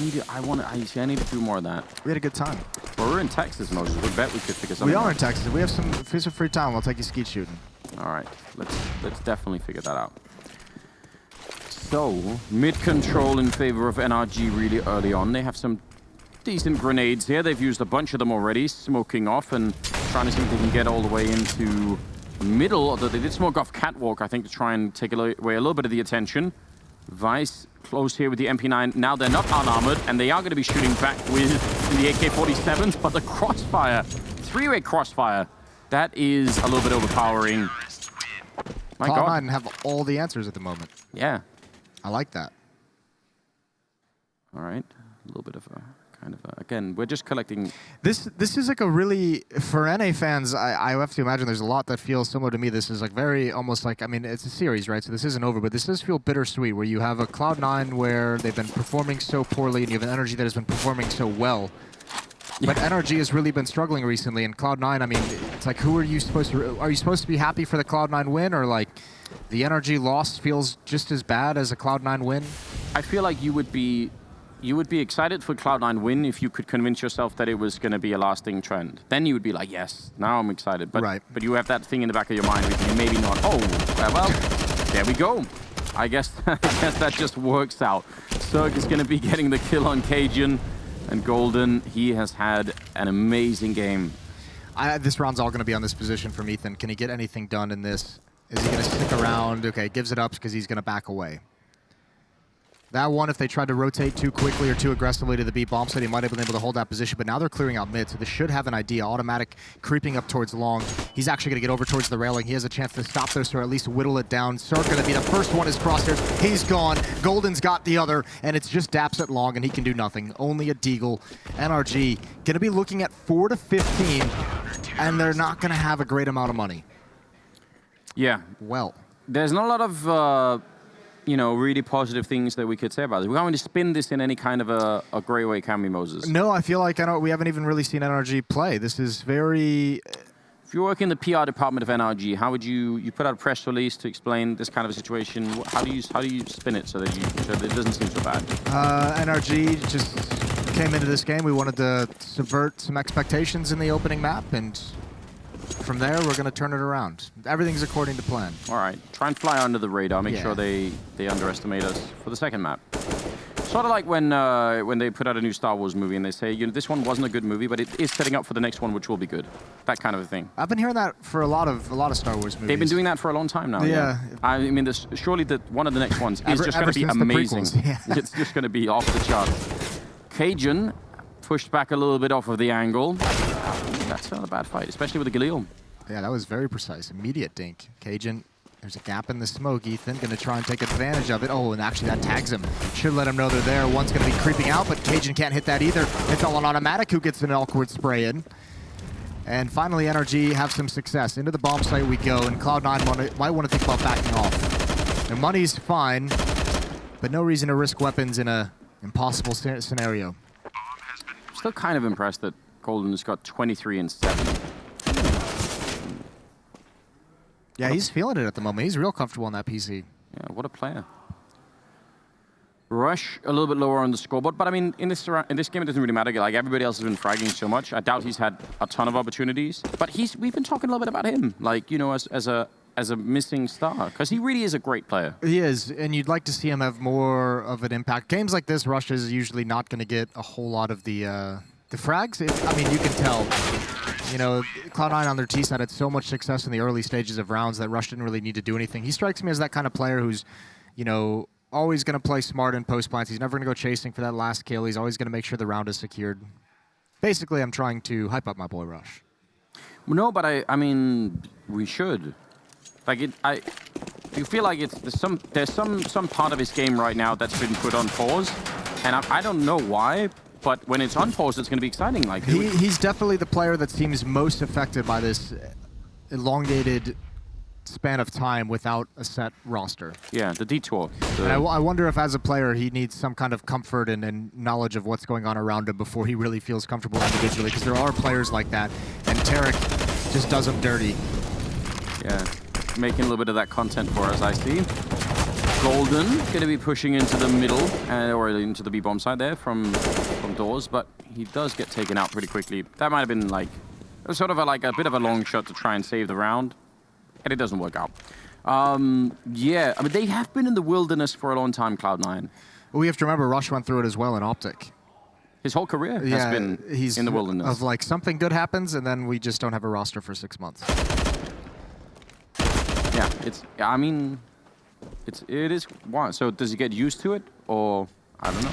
I need to do more of that. We had a good time. Well, we're in Texas, Moses. We bet we could figure something out. We are in Texas. We have some free time. We'll take you skeet shooting. All right. Let's definitely figure that out. So, mid-control in favor of NRG really early on. They have some decent grenades here. They've used a bunch of them already, smoking off and trying to see if they can get all the way into middle, although they did smoke off Catwalk, I think, to try and take away a little bit of the attention. Vice close here with the MP9. Now they're not unarmored, and they are going to be shooting back with the AK-47s, but the crossfire, three-way crossfire, that is a little bit overpowering. My God. Cloud9 have all the answers at the moment. Yeah. I like that. All right. A little bit of a kind of again, we're just collecting. This is like a really, for NA fans, I have to imagine there's a lot that feels similar to me. This is like very, almost like, I mean, it's a series, right? So this isn't over, but this does feel bittersweet, where you have a Cloud9 where they've been performing so poorly, and you have an NRG that has been performing so well. But NRG has really been struggling recently, and Cloud9, I mean, it's like, who are you supposed to be happy for the Cloud9 win, or like, the NRG loss feels just as bad as a Cloud9 win? I feel like you would be excited for Cloud9 win if you could convince yourself that it was going to be a lasting trend. Then you would be like, yes, now I'm excited. But but you have that thing in the back of your mind, and maybe not. Oh, well, there we go. I guess that just works out. Cirque is going to be getting the kill on Cajun. And Golden, he has had an amazing game. This round's all going to be on this position from Ethan. Can he get anything done in this? Is he going to stick around? Okay, gives it up because he's going to back away. That one, if they tried to rotate too quickly or too aggressively to the B bomb site, he might have been able to hold that position, but now they're clearing out mid, so they should have an idea. Automatic creeping up towards long. He's actually going to get over towards the railing. He has a chance to stop this or at least whittle it down. Cirque going to be the first one as crosshairs. He's gone. Golden's got the other, and it's just Daps at long, and he can do nothing. Only a Deagle. NRG going to be looking at 4 to 15, and they're not going to have a great amount of money. Yeah. Well. There's not a lot of... you know, really positive things that we could say about it. We're going to spin this in any kind of a grey way, can we, Moses? No, I feel like we haven't even really seen NRG play. This is very... If you work in the PR department of NRG, how would you put out a press release to explain this kind of a situation? How do you spin it so that it doesn't seem so bad? NRG just came into this game. We wanted to subvert some expectations in the opening map, and from there, we're going to turn it around. Everything's according to plan. All right. Try and fly under the radar. Make sure they underestimate us for the second map. Sort of like when they put out a new Star Wars movie and they say, you know, this one wasn't a good movie, but it is setting up for the next one, which will be good. That kind of a thing. I've been hearing that for a lot of Star Wars movies. They've been doing that for a long time now. Yeah. I mean, surely one of the next ones is just going to be amazing. It's just going to be off the charts. Cajun pushed back a little bit off of the angle. That's not a bad fight, especially with the Galil. Yeah, that was very precise. Immediate dink. Cajun, there's a gap in the smoke. Ethan going to try and take advantage of it. Oh, and actually that tags him. Should let him know they're there. One's going to be creeping out, but Cajun can't hit that either. It's all on automatic who gets an awkward spray in. And finally, NRG have some success. Into the bomb site we go, and Cloud9 might want to think about backing off. Their money's fine, but no reason to risk weapons in a impossible scenario. Still kind of impressed that Golden has got 23 and 7. Yeah, he's feeling it at the moment. He's real comfortable on that PC. Yeah, what a player. Rush a little bit lower on the scoreboard, but I mean, in this game, it doesn't really matter. Like, everybody else has been fragging so much. I doubt he's had a ton of opportunities, but we've been talking a little bit about him, like, you know, as a missing star, because he really is a great player. He is, and you'd like to see him have more of an impact. Games like this, Rush is usually not going to get a whole lot of the frags. I mean, you can tell. You know, Cloud9 on their T side had so much success in the early stages of rounds that Rush didn't really need to do anything. He strikes me as that kind of player who's, you know, always going to play smart in post plants. He's never going to go chasing for that last kill. He's always going to make sure the round is secured. Basically, I'm trying to hype up my boy Rush. No, but I mean, we should. Like, you feel like there's some part of his game right now that's been put on pause, and I don't know why. But when it's unpaused, it's going to be exciting. Like he's definitely the player that seems most affected by this elongated span of time without a set roster. Yeah, the detour. And I wonder if, as a player, he needs some kind of comfort and knowledge of what's going on around him before he really feels comfortable individually. Because there are players like that, and Tarek just does him dirty. Yeah, making a little bit of that content for us, I see. Golden going to be pushing into the middle, or into the B-bomb side there from doors, but he does get taken out pretty quickly. That might have been like, sort of like a bit of a long shot to try and save the round, and it doesn't work out. Yeah, I mean, they have been in the wilderness for a long time, Cloud9. Well, we have to remember Rush went through it as well in Optic. His whole career has been in the wilderness. Of like, something good happens, and then we just don't have a roster for 6 months. Yeah, I mean... It is wild. So does he get used to it, or I don't know?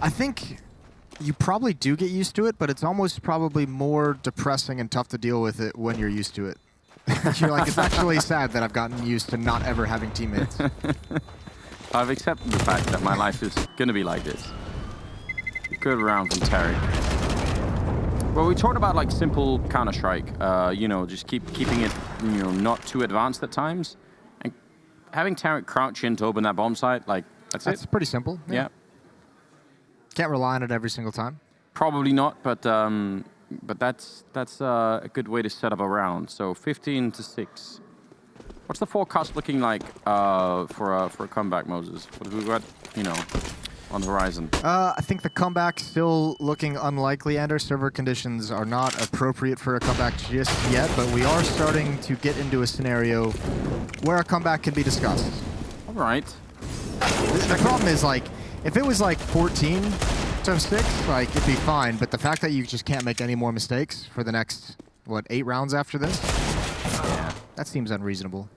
I think you probably do get used to it, but it's almost probably more depressing and tough to deal with it when you're used to it. You're like, it's actually sad that I've gotten used to not ever having teammates. I've accepted the fact that my life is going to be like this. Good round from Tarek. Well, we talked about like simple Counter-Strike, you know, just keeping it, you know, not too advanced at times. And having Tarek crouch in to open that bomb site, like, that's it. That's pretty simple. Yeah. Can't rely on it every single time. Probably not, but that's a good way to set up a round. So 15-6. What's the forecast looking like for a comeback, Moses? What have we got, you know, on the horizon? I think the comeback still looking unlikely, and our server conditions are not appropriate for a comeback just yet, but we are starting to get into a scenario where a comeback can be discussed. All right. The problem is, like, if it was like 14-6, like, it'd be fine, but the fact that you just can't make any more mistakes for the next, what, 8 rounds after this? Yeah. That seems unreasonable.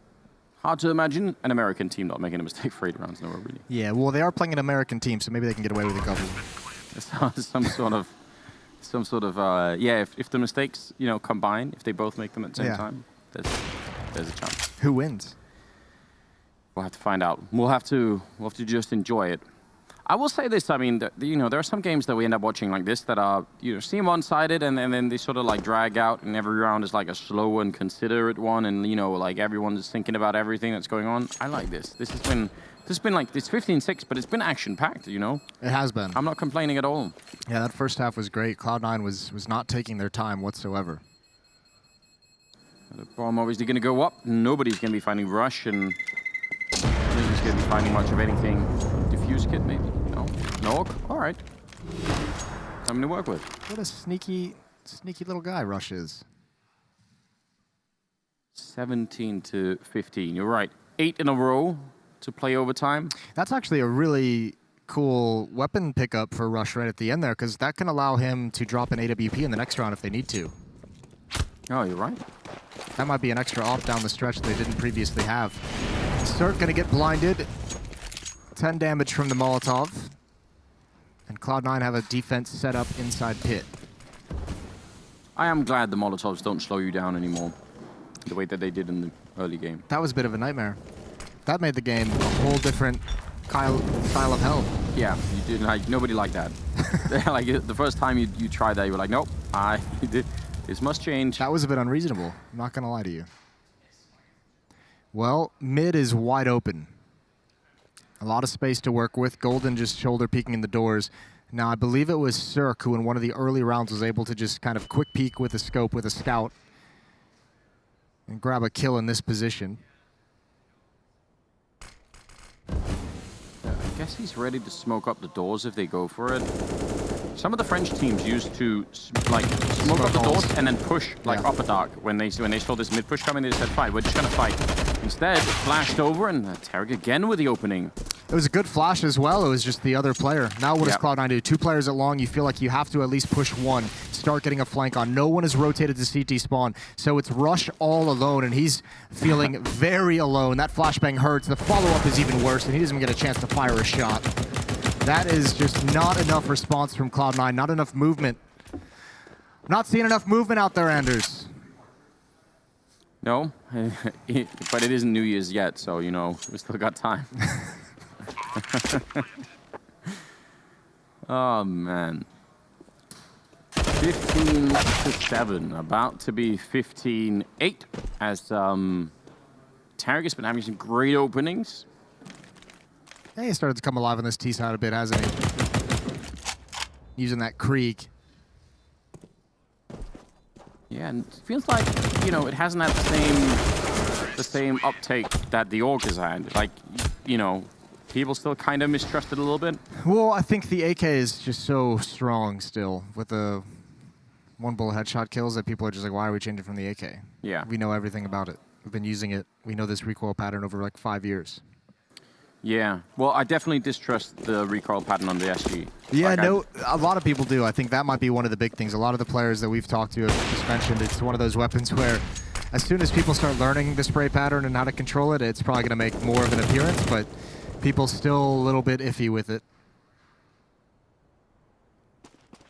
Hard to imagine an American team not making a mistake for 8 rounds in a row, really. Yeah, well, they are playing an American team, so maybe they can get away with a couple. some sort of, yeah, if the mistakes, you know, combine, if they both make them at the same time, there's a chance. Who wins? We'll have to find out. We'll have to just enjoy it. I will say this, I mean, you know, there are some games that we end up watching like this that are, you know, seem one-sided, and then they sort of like drag out, and every round is like a slow and considerate one, and, you know, like everyone's thinking about everything that's going on. I like this. This has been like, it's 15-6, but it's been action-packed, you know? It has been. I'm not complaining at all. Yeah, that first half was great. Cloud9 was not taking their time whatsoever. The bomb obviously going to go up. Nobody's going to be finding Rush, and nobody's going to be finding much of anything. Diffuse kit, maybe? No. No? All right. Something to work with. What a sneaky little guy Rush is. 17-15. You're right. 8 in a row to play overtime. That's actually a really cool weapon pickup for Rush right at the end there, because that can allow him to drop an AWP in the next round if they need to. Oh, you're right. That might be an extra off down the stretch they didn't previously have. Start gonna get blinded. 10 damage from the Molotov. And Cloud9 have a defense set up inside pit. I am glad the Molotovs don't slow you down anymore the way that they did in the early game. That was a bit of a nightmare. That made the game a whole different style of hell. Yeah, you did like nobody liked that. Like the first time you tried that, you were like, nope, this must change. That was a bit unreasonable. I'm not gonna lie to you. Well, mid is wide open. A lot of space to work with. Golden just shoulder peeking in the doors. Now, I believe it was Cirque who in one of the early rounds was able to just kind of quick peek with a scope with a scout and grab a kill in this position. I guess he's ready to smoke up the doors if they go for it. Some of the French teams used to like smoke up the doors and then push like upper dark. When they saw this mid push coming, they said, "Fine, we're just gonna fight." Instead, it flashed over, and Tarek again with the opening. It was a good flash as well. It was just the other player. Now what does Cloud9 do? 2 players at long. You feel like you have to at least push one. Start getting a flank on. No one is rotated to CT spawn. So it's Rush all alone, and he's feeling very alone. That flashbang hurts. The follow-up is even worse, and he doesn't even get a chance to fire a shot. That is just not enough response from Cloud9. Not enough movement. Not seeing enough movement out there, Anders. No, but it isn't New Year's yet, so, you know, we still got time. Oh, man. 15-7, about to be 15-8, as Tarek has been having some great openings. Yeah, he started to come alive on this T side a bit, hasn't he? Using that Krieg. Yeah, and it feels like, you know, it hasn't had the same uptake that the Orc has had. Like, you know, people still kind of mistrust it a little bit. Well, I think the AK is just so strong still with the 1 bullet headshot kills that people are just like, why are we changing from the AK? Yeah. We know everything about it. We've been using it. We know this recoil pattern over like 5 years. Yeah, well, I definitely distrust the recoil pattern on the SG. Yeah, like a lot of people do. I think that might be one of the big things. A lot of the players that we've talked to have just mentioned it's one of those weapons where as soon as people start learning the spray pattern and how to control it, it's probably going to make more of an appearance, but people still a little bit iffy with it.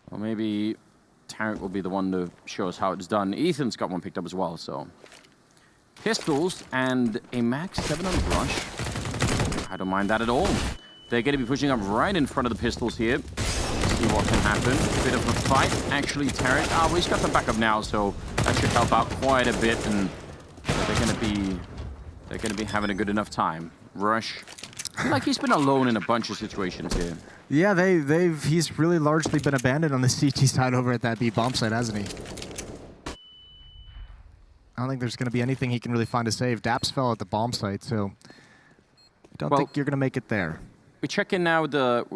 Well, maybe Tarek will be the one to show us how it's done. Ethan's got one picked up as well, so. Pistols and a max 7 on Rush. I don't mind that at all. They're going to be pushing up right in front of the pistols here. see what can happen. A bit of a fight, actually. Tarek, well, he's got the backup now, so that should help out quite a bit, and they're gonna be having a good enough time. Rush, I feel like he's been alone in a bunch of situations here. Yeah, he's really largely been abandoned on the CT side over at that B bomb site, hasn't he? I don't think there's going to be anything he can really find to save. Daps fell at the bomb site, so I don't think you're going to make it there. We check in now with the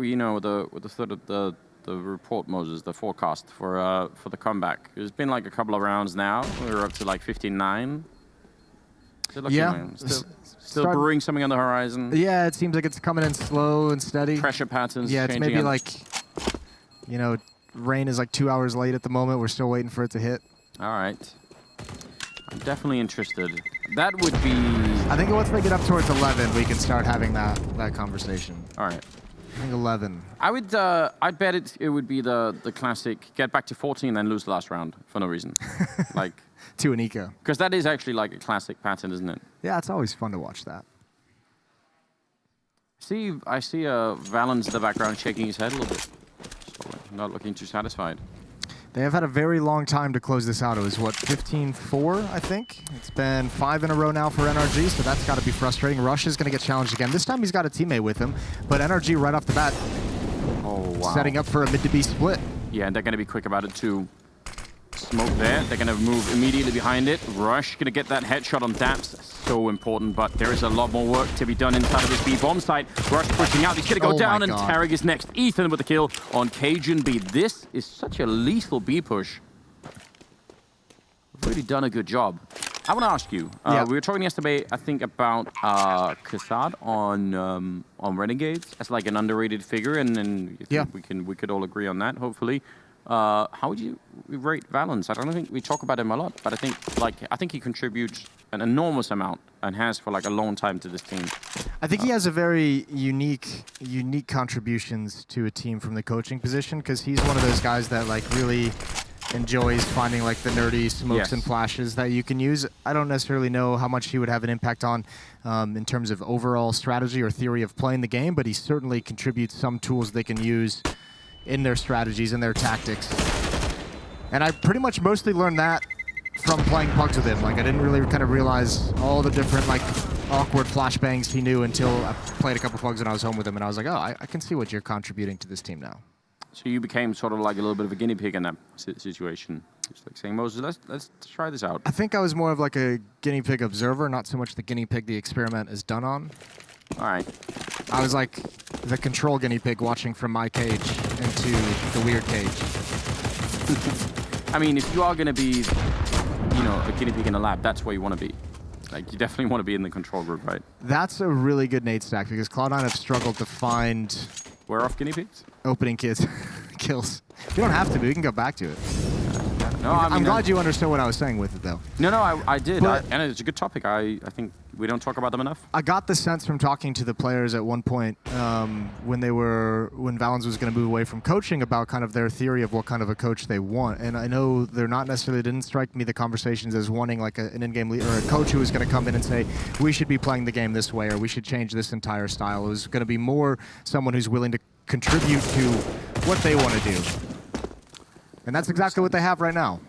sort of the report, Moses, the forecast for the comeback. It's been like a couple of rounds now. We're up to like 15-9. Yeah. Still brewing something on the horizon. Yeah, it seems like it's coming in slow and steady. Pressure patterns. Yeah, it's maybe like, you know, rain is like 2 hours late at the moment. We're still waiting for it to hit. All right. I'm definitely interested. That would be... I think once they get up towards 11, we can start having that conversation. All right. I think 11. I'd bet it would be the classic get back to 14 and then lose the last round for no reason. Like... to an eco. Because that is actually like a classic pattern, isn't it? Yeah, it's always fun to watch that. I see Valens in the background shaking his head a little bit. Not looking too satisfied. They have had a very long time to close this out. It was, what, 15-4, I think? It's been 5 in a row now for NRG, so that's got to be frustrating. Rush is going to get challenged again. This time he's got a teammate with him, but NRG right off the bat, setting up for a mid-to-B split. Yeah, and they're going to be quick about it too. Smoke there. They're going to move immediately behind it. Rush going to get that headshot on Daps. So important, but there is a lot more work to be done inside of this B bomb site. Rush pushing out. He's going to go down, and Tarek is next. Ethan with the kill on Cajun B. This is such a lethal B push. Really done a good job. I want to ask you. We were talking yesterday, I think, about CORSAIR on Renegades as like an underrated figure, and then we could all agree on that. Hopefully. How would you rate Valens? I don't think we talk about him a lot, but I think he contributes an enormous amount and has for like a long time to this team. I think he has a very unique contributions to a team from the coaching position, because he's one of those guys that like really enjoys finding like the nerdy smokes and flashes that you can use. I don't necessarily know how much he would have an impact on in terms of overall strategy or theory of playing the game, but he certainly contributes some tools they can use in their strategies and their tactics. And I pretty much mostly learned that from playing pugs with him. Like, I didn't really kind of realize all the different like awkward flashbangs he knew until I played a couple pugs and I was home with him, and I was like, oh, I can see what you're contributing to this team now. So you became sort of like a little bit of a guinea pig in that situation. Just like saying, Moses, let's try this out. I think I was more of like a guinea pig observer, not so much the guinea pig the experiment is done on. All right. I was like the control guinea pig watching from my cage into the weird cage. I mean, if you are going to be, you know, a guinea pig in a lab, that's where you want to be. Like, you definitely want to be in the control group, right? That's a really good nade stack, because Cloud9 have struggled to find... We're off guinea pigs? Opening kills. You don't have to be. We can go back to it. No, I mean, I'm glad you understood what I was saying with it, though. No, I did. And it's a good topic. I think we don't talk about them enough. I got the sense from talking to the players at one point when Valens was going to move away from coaching about kind of their theory of what kind of a coach they want. And I know they're not necessarily, didn't strike me the conversations as wanting like an in-game leader or a coach who was going to come in and say, we should be playing the game this way, or we should change this entire style. It was going to be more someone who's willing to contribute to what they want to do. And that's exactly what they have right now.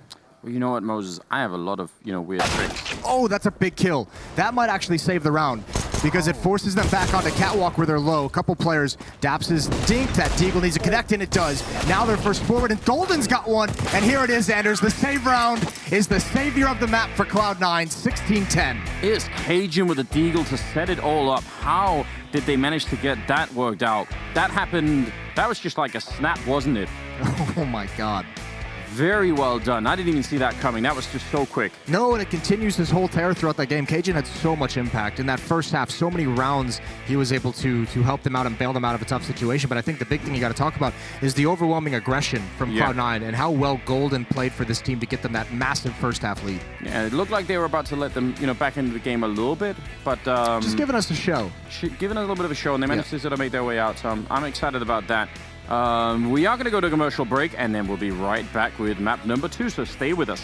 Well, you know what, Moses? I have a lot of, weird tricks. Oh, that's a big kill. That might actually save the round, because it forces them back onto catwalk where they're low. A couple players. Daps is dinked. That Deagle needs to connect, and it does. Now they're first forward, and Golden's got one. And here it is, Anders. The save round is the savior of the map for Cloud9, 16-10. Here's Cajun with a Deagle to set it all up. How did they manage to get that worked out? That happened, that was just like a snap, wasn't it? Oh my God. Very well done. I didn't even see that coming. That was just so quick. No, and it continues his whole tear throughout that game. Cajun had so much impact. In that first half, so many rounds he was able to help them out and bail them out of a tough situation. But I think the big thing you got to talk about is the overwhelming aggression from Cloud9 and how well Golden played for this team to get them that massive first half lead. Yeah, it looked like they were about to let them, back into the game a little bit, but just giving us a show. Giving us a little bit of a show, and they managed to sort of make their way out. So I'm excited about that. We are going to go to a commercial break, and then we'll be right back with map number 2, so stay with us.